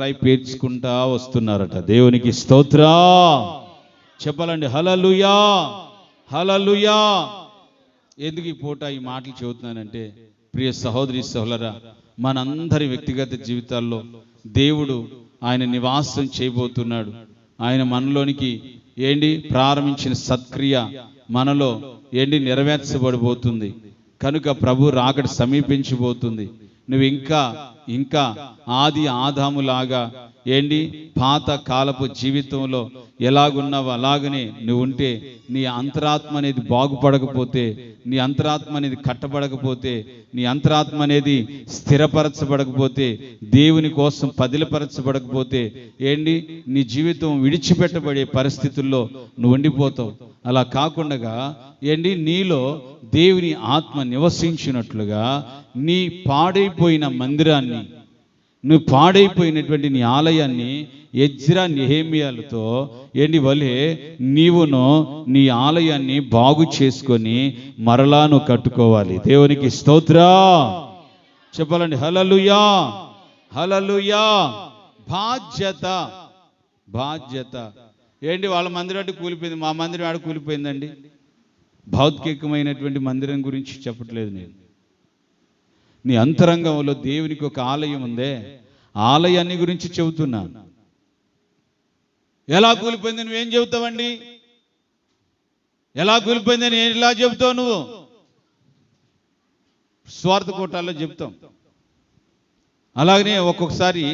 రాయి పేర్చుకుంటా వస్తున్నారట. దేవునికి స్తోత్రం చెప్పాలండి. హల్లెలూయా, హల్లెలూయా. ఎందుకు ఈ పూట ఈ మాటలు చెబుతున్నానంటే, ప్రియ సహోదరి సహోదరా, మనందరి వ్యక్తిగత జీవితాల్లో దేవుడు ఆయన నివాసం చేయబోతున్నాడు. ఆయన మనలోనికి ప్రారంభించిన సత్క్రియ మనలో నెరవేర్చబడిపోతుంది. కనుక ప్రభు రాకడ సమీపించబోతుంది. నువ్వు ఇంకా ఆది ఆదాములాగా పాత కాలపు జీవితంలో ఎలాగున్నావో అలాగనే నువ్వు ఉంటే, నీ అంతరాత్మ అనేది బాగుపడకపోతే, నీ అంతరాత్మ అనేది కట్టబడకపోతే, నీ అంతరాత్మ అనేది స్థిరపరచబడకపోతే, దేవుని కోసం పదిలపరచబడకపోతే నీ జీవితం విడిచిపెట్టబడే పరిస్థితుల్లో నువ్వు ఉండిపోతావు. అలా కాకుండా నీలో దేవుని ఆత్మ నివసించినట్లుగా నీ పాడైపోయిన మందిరాన్ని, నువ్వు పాడైపోయినటువంటి నీ ఆలయాన్ని ఎజ్రా నెహెమీయాలతో వలె నీవును నీ ఆలయాన్ని బాగు చేసుకొని మరలా నువ్వు కట్టుకోవాలి. దేవునికి స్తోత్రం చెప్పాలండి. హల్లెలూయా, హల్లెలూయా. బాధ్యత, బాధ్యత. వాళ్ళ మందిరం అంటే కూలిపోయింది, మా మందిరం ఆడ కూలిపోయిందండి. భౌతికమైనటువంటి మందిరం గురించి చెప్పట్లేదు నేను. నీ అంతరంగంలో దేవునికి ఒక ఆలయం ఉందే, ఆలయాన్ని గురించి చెబుతున్నాను. ఎలా కూలిపోయింది నువ్వేం చెబుతావండి? ఎలా కూలిపోయిందని ఎలా చెబుతావు నువ్వు? స్వార్థ కోటాల్లో చెప్తాం. అలాగనే ఒక్కొక్కసారి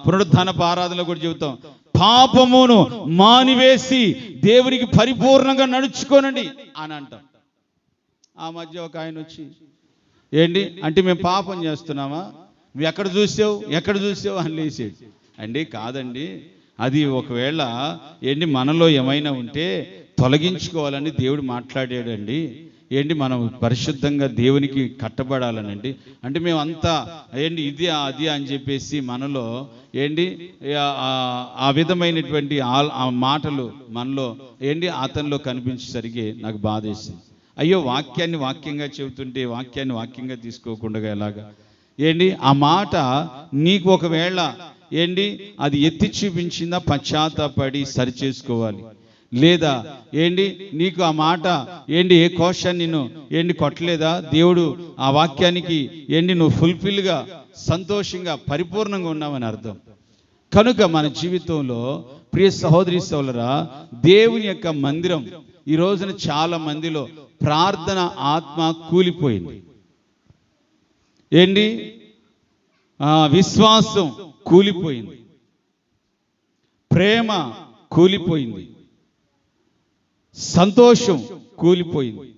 పునరుద్ధానపు ఆరాధనలో కూడా చెబుతాం, పాపమును మానివేసి దేవునికి పరిపూర్ణంగా నడుచుకోనండి అని అంటాం. ఆ మధ్య ఒక ఆయన వచ్చి అంటే మేము పాపం చేస్తున్నామా, నువ్వు ఎక్కడ చూసావు అని లేసాడు. కాదండి, అది ఒకవేళ మనలో ఏమైనా ఉంటే తొలగించుకోవాలని దేవుడు మాట్లాడాడండి. మనం పరిశుద్ధంగా దేవునికి కట్టబడాలనండి. అంటే మేము అంతా ఇది అది అని చెప్పేసి మనలో ఆ విధమైనటువంటి ఆ మాటలు మనలో అతనిలో కనిపించేసరికి నాకు బాధేసింది. అయ్యో, వాక్యాన్ని వాక్యంగా చెబుతుంటే వాక్యాన్ని వాక్యంగా తీసుకోకుండా ఎలాగా? ఆ మాట నీకు ఒకవేళ అది ఎత్తి చూపించిందా, పశ్చాత్తాపడి సరిచేసుకోవాలి. లేదా నీకు ఆ మాట ఏ కోశాన్ని నిన్ను కొట్టలేదా, దేవుడు ఆ వాక్యానికి నువ్వు ఫుల్ఫిల్గా సంతోషంగా పరిపూర్ణంగా ఉన్నావని అర్థం. కనుక మన జీవితంలో ప్రియ సహోదరి సోదరా, దేవుని యొక్క మందిరం ఈ రోజున చాలా మందిలో ప్రార్థన ఆత్మ కూలిపోయింది. విశ్వాసం కూలిపోయింది, ప్రేమ కూలిపోయింది, సంతోషం కూలిపోయింది,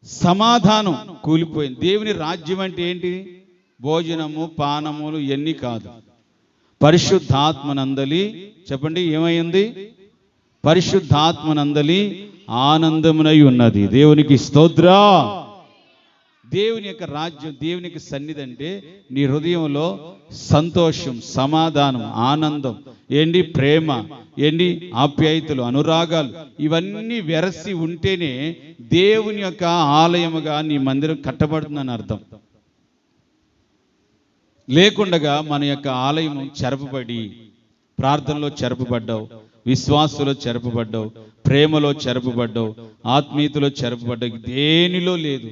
సమాధానం కూలిపోయింది. దేవుని రాజ్యం అంటే ఏంటి? భోజనము పానములు ఇవన్నీ కాదు. పరిశుద్ధాత్మనందలి చెప్పండి, ఏమైంది? పరిశుద్ధాత్మనందలి ఆనందమునై ఉన్నది. దేవునికి స్తోత్రం. దేవుని యొక్క రాజ్యం, దేవుని యొక్క సన్నిధి అంటే నీ హృదయంలో సంతోషం, సమాధానం, ఆనందం, ప్రేమ, ఆప్యాయతలు, అనురాగాలు ఇవన్నీ వెరసి ఉంటేనే దేవుని యొక్క ఆలయముగా నీ మందిరం కట్టబడుతుందని అర్థం. లేకుండగా మన యొక్క ఆలయం చెరపబడి, ప్రార్థనలో చెరపబడ్డావు, విశ్వాసంలో చెరపబడ్డావు, ప్రేమలో చెరపబడ్డావు, ఆత్మీయతలో చెరపబడ్డావు, దేనిలో లేదు.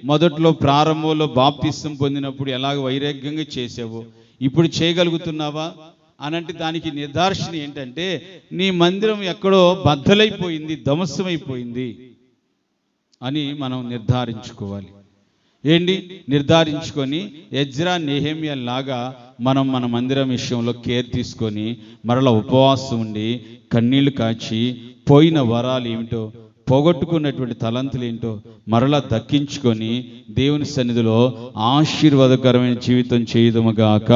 మొదట్లో ప్రారంభంలో బాప్తిసం పొందినప్పుడు ఎలాగ వైరాగ్యంగా చేసావో ఇప్పుడు చేయగలుగుతున్నావా? అనంటే దానికి నిర్దార్శన ఏంటంటే నీ మందిరం ఎక్కడో బద్దలైపోయింది, ధ్వంసమైపోయింది అని మనం నిర్ధారించుకోవాలి. ఏంటి నిర్ధారించుకొని ఎజ్రా నెహెమ్యా లాగా మనం మన మందిరం విషయంలో కేర్ తీసుకొని మరలా ఉపవాసం ఉండి కన్నీళ్లు కాచి పోయిన వరాలు ఏమిటో, పోగొట్టుకున్నటువంటి తలంతులు ఏంటో మరలా దక్కించుకొని దేవుని సన్నిధిలో ఆశీర్వాదకరమైన జీవితం చేయుదుముగాక.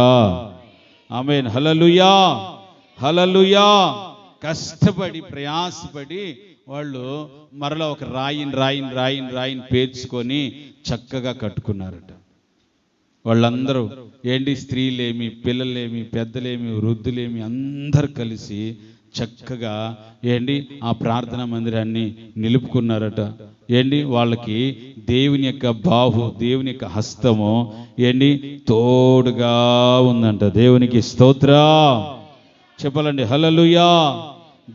ఆమేన్. హల్లెలూయా, హల్లెలూయా. కష్టపడి ప్రయాసపడి వాళ్ళు మరలా ఒక రాయిని పేర్చుకొని చక్కగా కట్టుకున్నారట. వాళ్ళందరూ ఏంటి, స్త్రీలేమి, పిల్లలేమి, పెద్దలేమి, వృద్ధులేమి అందరు కలిసి చక్కగా ఏంటి ఆ ప్రార్థనా మందిరాన్ని నిలుపుకున్నారట. ఏంటి వాళ్ళకి దేవుని యొక్క దేవుని యొక్క హస్తము ఏంటి తోడుగా ఉందంట. దేవునికి స్తోత్రం చెప్పాలండి. హల్లెలూయా.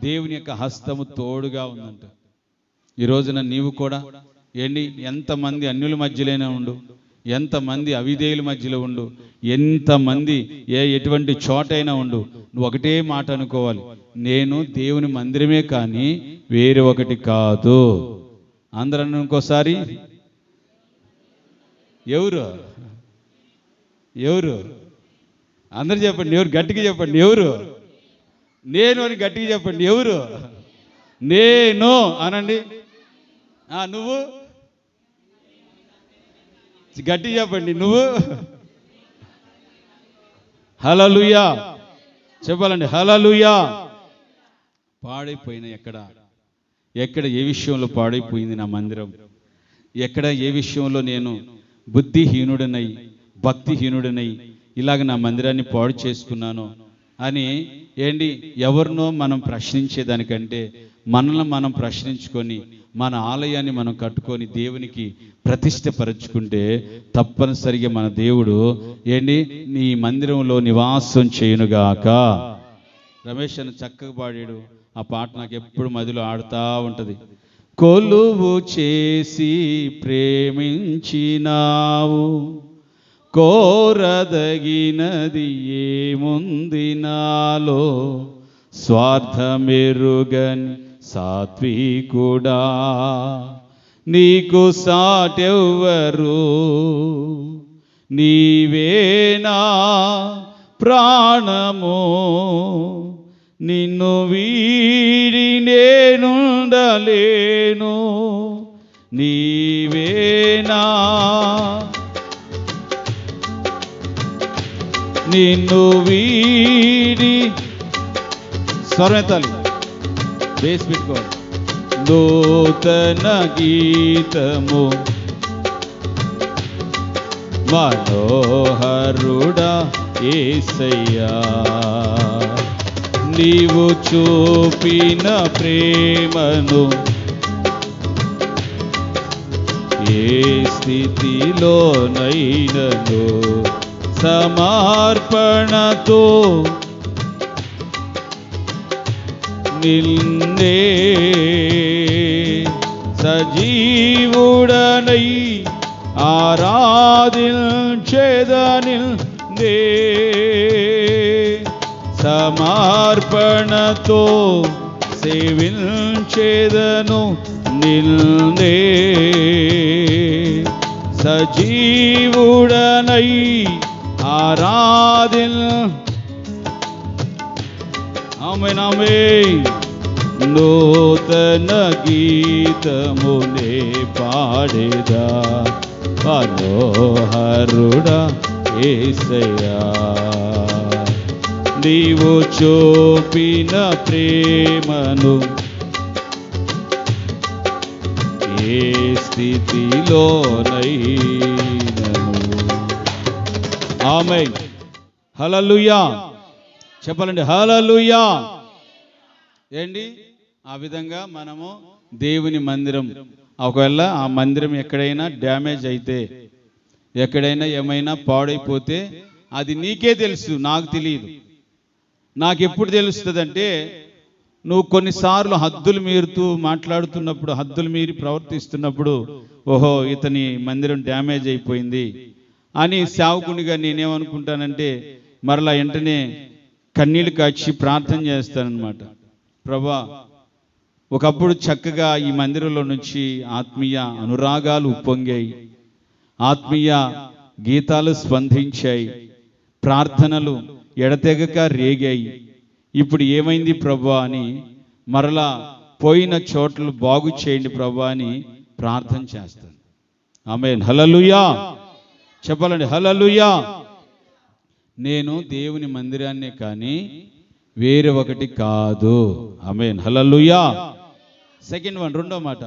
దేవుని యొక్క హస్తము తోడుగా ఉందంట. ఈ రోజున నీవు కూడా ఏంటి ఎంతమంది అన్యుల మధ్యలోనే ఉండు, ఎంతమంది అవిధేయుల మధ్యలో ఉండు, ఎంతమంది ఎటువంటి చోటైనా ఉండు, నువ్వు ఒకటే మాట అనుకోవాలి, నేను దేవుని మందిరమే కానీ వేరే ఒకటి కాదు. అందరూ ఇంకోసారి ఎవరు ఎవరు అందరు చెప్పండి, ఎవరు గట్టిగా చెప్పండి, ఎవరు నేను అని గట్టిగా చెప్పండి, ఎవరు నేను అనండి. నువ్వు గట్టిగా చెప్పండి, నువ్వు. హల్లెలూయా చెప్పాలండి. హల్లెలూయా. పాడైపోయిన ఎక్కడ ఏ విషయంలో పాడైపోయింది నా మందిరం, ఎక్కడ ఏ విషయంలో నేను బుద్ధిహీనుడనై భక్తిహీనుడనై ఇలాగ నా మందిరాన్ని పాడు చేసుకున్నాను అని ఏంటి ఎవరినో మనం ప్రశ్నించేదానికంటే మనల్ని మనం ప్రశ్నించుకొని మన ఆలయాన్ని మనం కట్టుకొని దేవునికి ప్రతిష్టపరచుకుంటే తప్పనిసరిగా మన దేవుడు ఏంటి నీ మందిరంలో నివాసం చేయునుగాక. రమేష్ అని చక్కగా పాడాడు ఆ పాట, నాకు ఎప్పుడు మదిలో ఆడుతూ ఉంటుంది. కొలువు చేసి ప్రేమించినావు, కోరదగినది ఏముంది నాలో, స్వార్థమెరుగని సాత్వికుడా నీకు సాటెవ్వరు, నీవేనా ప్రాణము, నిన్ను వీడి నేనుండలేను, నీవేనా నిన్ను వీడి స్వరమెత్తాలి, బేస్ పెట్టుకోవాలి. నూతన గీతము మనోహరుడా యేసయ్యా, నీవు చూపిన ప్రేమను ఏ స్థితిలోనైనను సమర్పణతో నిన్నే సజీవుడనై ఆరాధించెదనిన్నే, సమర్పణతో సేవించెదను నిన్నే, సజీవుడనై ఆమేన్ ఆమేన్. నూతన గీతమునే పాడేదా మనోహరుడా యేసయ్యా, నీవు చూపిన ప్రేమను ఏ స్థితిలోనైనను. ఆమేన్. హల్లెలూయా చెప్పాలండి. హల్లెలూయా. ఏంటి ఆ విధంగా మనము దేవుని మందిరం, ఒకవేళ ఆ మందిరం ఎక్కడైనా డ్యామేజ్ అయితే, ఎక్కడైనా ఏమైనా పాడైపోతే అది నీకే తెలుసు, నాకు తెలియదు. నాకు ఎప్పుడు తెలుస్తుంది అంటే నువ్వు కొన్నిసార్లు హద్దులు మీరుతూ మాట్లాడుతున్నప్పుడు, హద్దులు మీరి ప్రవర్తిస్తున్నప్పుడు, ఓహో ఇతని మందిరం డ్యామేజ్ అయిపోయింది అని సేవకునిగా నేనేమనుకుంటానంటే మరలా వెంటనే కన్నీళ్లు కాచి ప్రార్థన చేస్తానన్నమాట. ప్రభా, ఒకప్పుడు చక్కగా ఈ మందిరంలో నుంచి ఆత్మీయ అనురాగాలు ఉప్పొంగాయి, ఆత్మీయ గీతాలు స్పందించాయి, ప్రార్థనలు ఎడతెగక రేగాయి. ఇప్పుడు ఏమైంది ప్రభా అని మరలా పోయిన చోట్ల బాగు చేయండి ప్రభా అని ప్రార్థన చేస్తాను. ఆమేన్. హల్లెలూయా చెప్పాలండి. హల్లెలూయా. నేను దేవుని మందిరాన్నే కానీ వేరే ఒకటి కాదు. ఆమేన్. హల్లెలూయా. సెకండ్ వన్, రెండో మాట.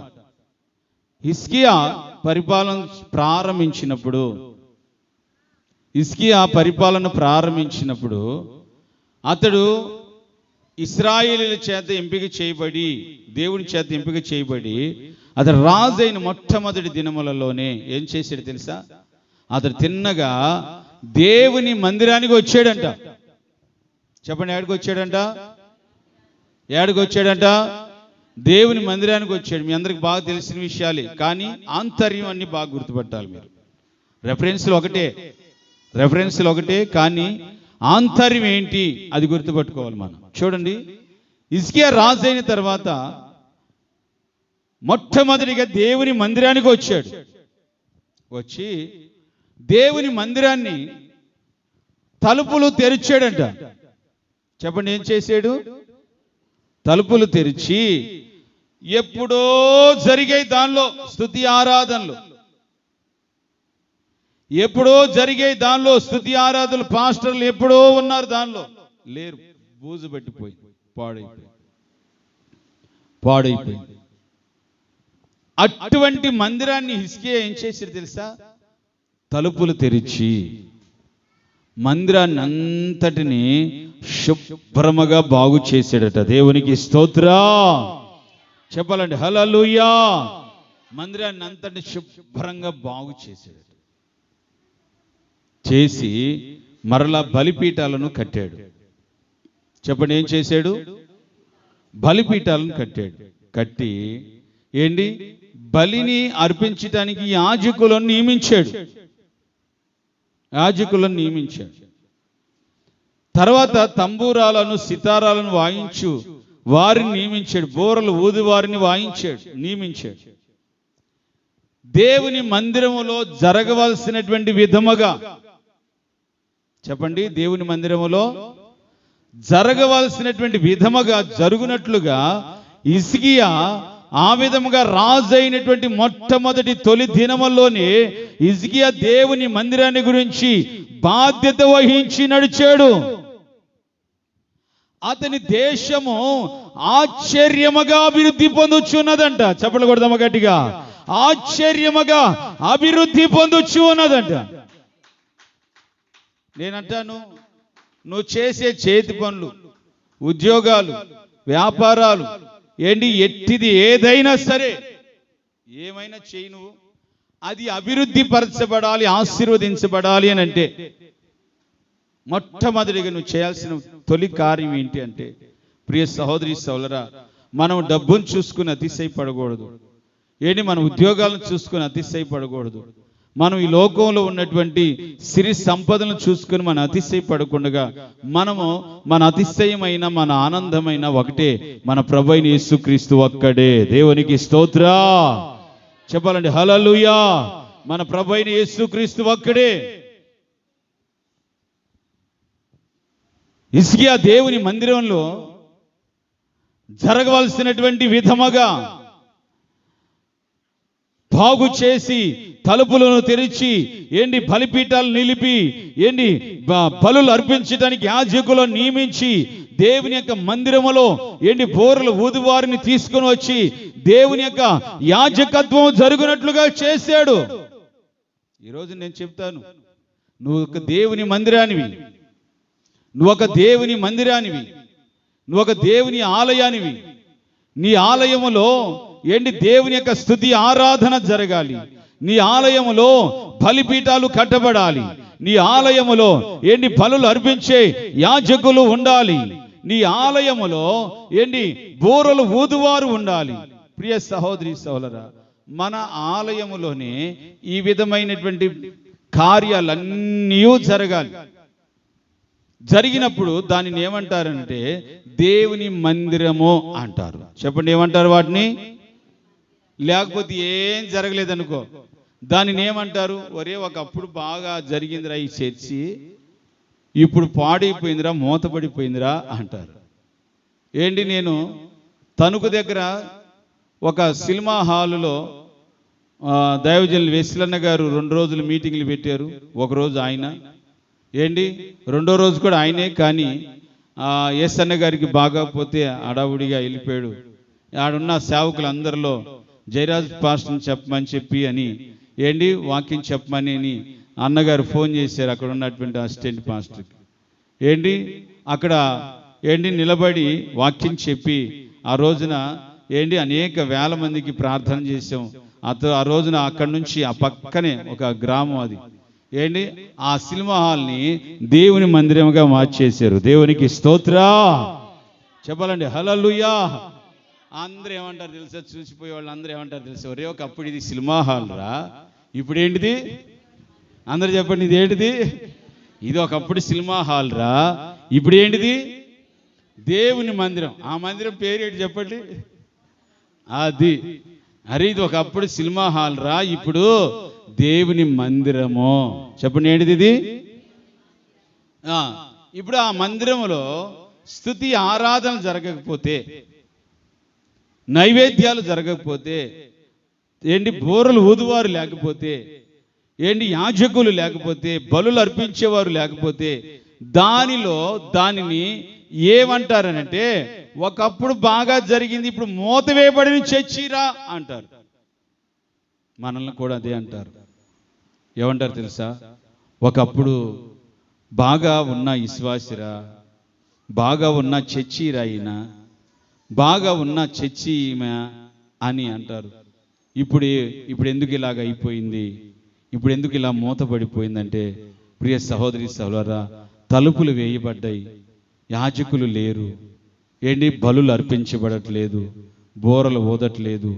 హిజ్కియా పరిపాలన ప్రారంభించినప్పుడు అతడు ఇశ్రాయేలీయుల చేత ఎంపిక చేయబడి, దేవుని చేత ఎంపిక చేయబడి, అతడు రాజైన మొట్టమొదటి దినములలోనే ఏం చేశాడు తెలుసా? అతడు తిన్నగా దేవుని మందిరానికి వచ్చాడంట. చెప్పండి, ఏడికి వచ్చాడంట? దేవుని మందిరానికి వచ్చాడు. మీ అందరికి బాగా తెలిసిన విషయాలే, కానీ ఆంతర్యం అన్ని బాగా గుర్తుపట్టాలి మీరు. రెఫరెన్స్లు ఒకటే కానీ ఆంతర్యం ఏంటి అది గుర్తుపట్టుకోవాలి మనం. చూడండి, హిజ్కియా రాజు అయిన తర్వాత మొట్టమొదటిగా దేవుని మందిరానికి వచ్చాడు. వచ్చి దేవుని మందిరాన్ని తలుపులు తెరిచాడంట. చెప్పండి, ఏం చేశాడు? తలుపులు తెరిచి ఎప్పుడో జరిగాయి దానిలో స్తుతి ఆరాధనలు, పాస్టర్లు ఎప్పుడో ఉన్నారు, దానిలో లేరు. బూజు పట్టిపోయింది, పాడైపోయింది. అటువంటి మందిరాన్ని హిజ్కియా ఏం చేశాడు తెలుసా? తలుపులు తెరిచి మందిరాన్ని అంతటిని శుభ్రముగా బాగు చేశాడట. దేవునికి స్తోత్రం చెప్పాలండి. హల్లెలూయా. మందిరాన్ని అంతటిని శుభ్రంగా బాగు చేశాడట. చేసి మరలా బలిపీఠాలను కట్టాడు. చెప్పండి, ఏం చేశాడు? బలిపీఠాలను కట్టాడు. కట్టి ఏంటి? బలిని అర్పించడానికి యాజకులను నియమించాడు. తర్వాత తంబూరాలను, సితారాలను వాయించు వారిని నియమించాడు. బోరలు ఊది వారిని నియమించాడు. దేవుని మందిరములో జరగవలసినటువంటి విధముగా, చెప్పండి, దేవుని మందిరములో జరగవలసినటువంటి విధముగా జరుగునట్లుగా హిజ్కియా ఆ విధముగా రాజు అయినటువంటి మొట్టమొదటి తొలి దినముల్లోనే హిజ్కియా దేవుని మందిరాన్ని గురించి బాధ్యత వహించి నడిచాడు. అతని దేశము ఆశ్చర్యముగా అభివృద్ధి పొందుచున్నదంట. చెప్పలు కొడదామా గట్టిగా? ఆశ్చర్యముగా అభివృద్ధి పొందుచు ఉన్నదంట. నేనంటాను, నువ్వు చేసే చేతి పనులు, ఉద్యోగాలు, వ్యాపారాలు ఏంటి, ఎట్టిది ఏదైనా సరే, ఏమైనా చేయి, నువ్వు అది అభివృద్ధి పరచబడాలి, ఆశీర్వదించబడాలి అని అంటే మొట్టమొదటిగా నువ్వు చేయాల్సిన తొలి కార్యం ఏంటి అంటే, ప్రియ సహోదరి సోదరా, మనం డబ్బును చూసుకుని అతిశయపడకూడదు. ఏంటి, మన ఉద్యోగాలను చూసుకుని అతిశయపడకూడదు. మనం ఈ లోకంలో ఉన్నటువంటి సిరి సంపదలను చూసుకుని మనం అతిశయపడకుండా మనము మన అతిశయమైన, మన ఆనందమైన ఒకటే, మన ప్రభువైన యేసుక్రీస్తు ఒక్కడే. దేవునికి స్తోత్రం చెప్పాలండి. హల్లెలూయా. మన ప్రభువైన యేసుక్రీస్తు ఒక్కడే. హిజ్కియా దేవుని మందిరంలో జరగవలసినటువంటి విధముగా బాగు చేసి, తలుపులను తెరిచి, ఏంటి, బలిపీఠాలు నిలిపి, ఏంటి, బలులు అర్పించడానికి యాజకులను నియమించి, దేవుని యొక్క మందిరములో ఏంటి, బోరలు ఊదువారిని తీసుకుని వచ్చి దేవుని యొక్క యాజకత్వం జరుగునట్లుగా చేశాడు. ఈరోజు నేను చెప్తాను, నువ్వు ఒక దేవుని మందిరానివి, నువ్వు ఒక దేవుని ఆలయానివి. నీ ఆలయములో ఏంటి, దేవుని యొక్క స్తుతి ఆరాధన జరగాలి. నీ ఆలయములో బలిపీఠాలు కట్టబడాలి. నీ ఆలయములో ఏంటి, బలులు అర్పించే యాజకులు ఉండాలి. నీ ఆలయములో ఏంటి, బూరలు ఊదువారు ఉండాలి. ప్రియ సహోదరి సోదరా, మన ఆలయములోనే ఈ విధమైనటువంటి కార్యాలన్నీ జరగాలి. జరిగినప్పుడు దానిని ఏమంటారంటే దేవుని మందిరము అంటారు. చెప్పండి, ఏమంటారు వాటిని? లేకపోతే ఏం జరగలేదనుకో, దానిని ఏమంటారు? ఒరే, ఒకప్పుడు బాగా జరిగిందిరా ఈ చర్చి, ఇప్పుడు పాడైపోయిందిరా, మూతపడిపోయిందిరా అంటారు. ఏంటి, నేను తణుకు దగ్గర ఒక సినిమా హాలులో దైవజనులు వెస్లన్న గారు 2 రోజులు మీటింగ్లు పెట్టారు. ఒకరోజు ఆయన, ఏంటి రెండో రోజు కూడా ఆయనే. కానీ ఎస్ అన్న గారికి బాగాపోతే అడావుడిగా వెళ్ళిపోయాడు. ఆడున్న సేవకులందరిలో జయరాజ్ పాస్టర్ని చెప్పమని చెప్పి అని, ఏంటి వాక్యం చెప్పమని అని అన్నగారు ఫోన్ చేశారు అక్కడ ఉన్నటువంటి అసిస్టెంట్ పాస్టర్కి. ఏంటి అక్కడ నిలబడి వాక్యం చెప్పి ఆ రోజున అనేక వేల మందికి ప్రార్థన చేసాం. ఆ రోజున అక్కడి నుంచి ఆ పక్కనే ఒక గ్రామం, అది ఆ సినిమా హాల్ని దేవుని మందిరముగా మార్చేశారు. దేవునికి స్తోత్రా చెప్పాలండి, హల్లెలూయా. అందరూ ఏమంటారు తెలుసా? చూసిపోయే వాళ్ళు అందరూ ఏమంటారు తెలుసా? ఒరే, ఒకప్పుడు ఇది సినిమా హాల్ రా, ఇప్పుడు ఏంటిది? అందరు చెప్పండి, ఇది ఏంటిది? ఇది ఒకప్పుడు సినిమా హాల్ రా, ఇప్పుడు ఏంటిది? దేవుని మందిరం. ఆ మందిరం పేరు ఏంటి చెప్పండి? అది. అరే, ఇది ఒకప్పుడు సినిమా హాల్ రా, ఇప్పుడు దేవుని మందిరము. చెప్పండి, ఏంటిది ఇది? ఇప్పుడు ఆ మందిరములో స్తుతి ఆరాధన జరగకపోతే, నైవేద్యాలు జరగకపోతే, బూరలు ఊదువారు లేకపోతే, యాజకులు లేకపోతే, బలులు అర్పించేవారు లేకపోతే, దానిని ఏమంటారనంటే ఒకప్పుడు బాగా జరిగింది, ఇప్పుడు మూత వేయబడిన చర్చిరా అంటారు. మనల్ని కూడా అదే అంటారు. ఏమంటారు తెలుసా? ఒకప్పుడు బాగా ఉన్న విశ్వాసిరా, బాగా ఉన్న చర్చిరా, ఈయన బాగా ఉన్న చర్చి ఈమె అని అంటారు. ఇప్పుడు ఎందుకు ఇలాగ అయిపోయింది? ఇప్పుడు ఎందుకు ఇలా మూతపడిపోయిందంటే, ప్రియ సహోదరి సహోదరా, తలుపులు వేయబడ్డాయి, యాజకులు లేరు, బలులు అర్పించబడట్లేదు, బోరలు ఊదట్లేదు,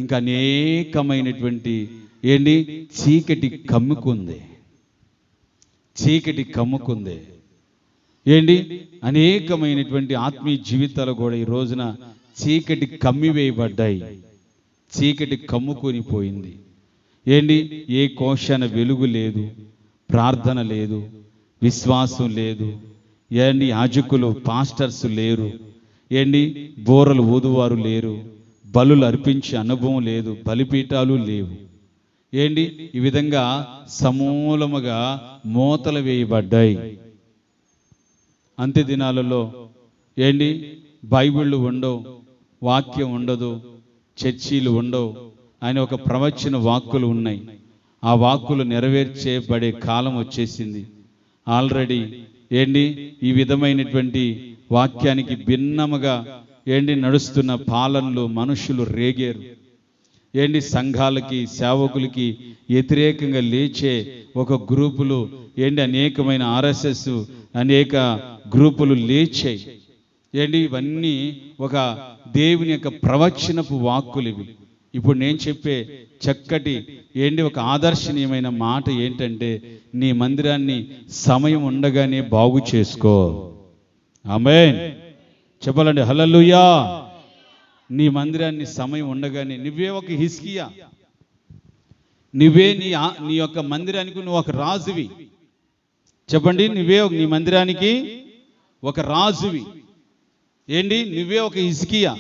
ఇంకా అనేకమైనటువంటి చీకటి కమ్ముకుంది. అనేకమైనటువంటి ఆత్మీయ జీవితాలు కూడా ఈ రోజున చీకటి కమ్మివేయబడ్డాయి, చీకటి కమ్ముకొని పోయింది. ఏ కోశాన వెలుగు లేదు, ప్రార్థన లేదు, విశ్వాసం లేదు, యాజకులు పాస్టర్స్ లేరు, బోరలు ఊదువారు లేరు, బలులు అర్పించే అనుభవం లేదు, బలిపీఠాలు లేవు. ఈ విధంగా సమూలముగా మూతలు వేయబడ్డాయి. అంత్య దినాలలో బైబిళ్ళు ఉండవు, వాక్యం ఉండదు, చర్చీలు ఉండవు. ఆయన ఒక ప్రవచన వాక్కులు ఉన్నాయి. ఆ వాక్కులు నెరవేర్చేబడే కాలం వచ్చేసింది ఆల్రెడీ. ఈ విధమైనటువంటి వాక్యానికి భిన్నముగా నడుస్తున్న పాలనలు మనుషులు రేగారు. సంఘాలకి, సేవకులకి వ్యతిరేకంగా లేచే ఒక గ్రూపులు, అనేకమైన RSS అనేక గ్రూపులు లేచాయి. ఇవన్నీ ఒక దేవుని యొక్క ప్రవచనపు వాక్కులు ఇవి. ఇప్పుడు నేను చెప్పే చక్కటి ఒక ఆదర్శనీయమైన మాట ఏంటంటే, నీ మందిరాన్ని సమయం ఉండగానే బాగు చేసుకో. ఆమేన్ చెప్పాలండి, హల్లెలూయా. నీ మందిరాన్ని సమయం ఉండగానే, నువ్వే ఒక హిజ్కియా, నువ్వే నీ యొక్క మందిరానికి నువ్వు ఒక రాజువి. చెప్పండి, నీ మందిరానికి ఒక రాజువి. నువ్వే ఒక హిజ్కియా,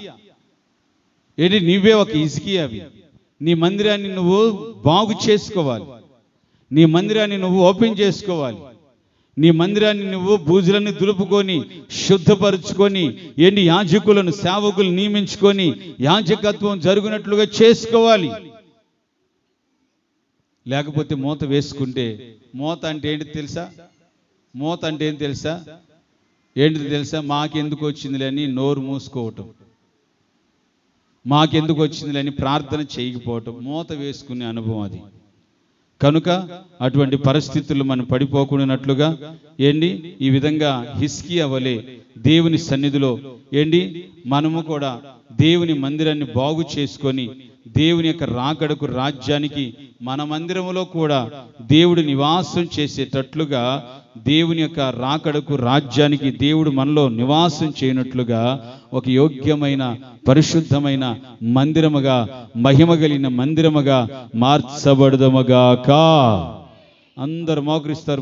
నువ్వే ఒక హిజ్కియావి. నీ మందిరాన్ని నువ్వు బాగు చేసుకోవాలి, నీ మందిరాన్ని నువ్వు ఓపెన్ చేసుకోవాలి, నీ మందిరాన్ని నువ్వు బూజులను దులుపుకొని శుద్ధపరుచుకొని యాజకులను, సేవకులు నియమించుకొని యాజకత్వం జరుగునట్లుగా చేసుకోవాలి. లేకపోతే మూత వేసుకుంటే, మూత అంటే ఏంటి తెలుసా? మూత అంటే ఏంటి తెలుసా? మాకెందుకు వచ్చిందిలే అని నోరు మూసుకోవటం, మాకెందుకు వచ్చిందిలే అని ప్రార్థన చేయకపోవటం, మూత వేసుకునే అనుభవం అది. కనుక అటువంటి పరిస్థితులు మనం పడిపోకున్నట్లుగా ఈ విధంగా హిజ్కియా వలె దేవుని సన్నిధిలో మనము కూడా దేవుని మందిరాన్ని బాగు చేసుకొని, దేవుని యొక్క రాకడకు, రాజ్యానికి మన మందిరములో కూడా దేవుడు నివాసం చేసేటట్లుగా దేవుని యొక్క రాకడకు, రాజ్యానికి దేవుడు మనలో నివాసం చేయనట్లుగా ఒక యోగ్యమైన పరిశుద్ధమైన మందిరముగా, మహిమ కలిగిన మందిరముగా మార్చబడదముగాక. అందరు మోకరిస్తారు.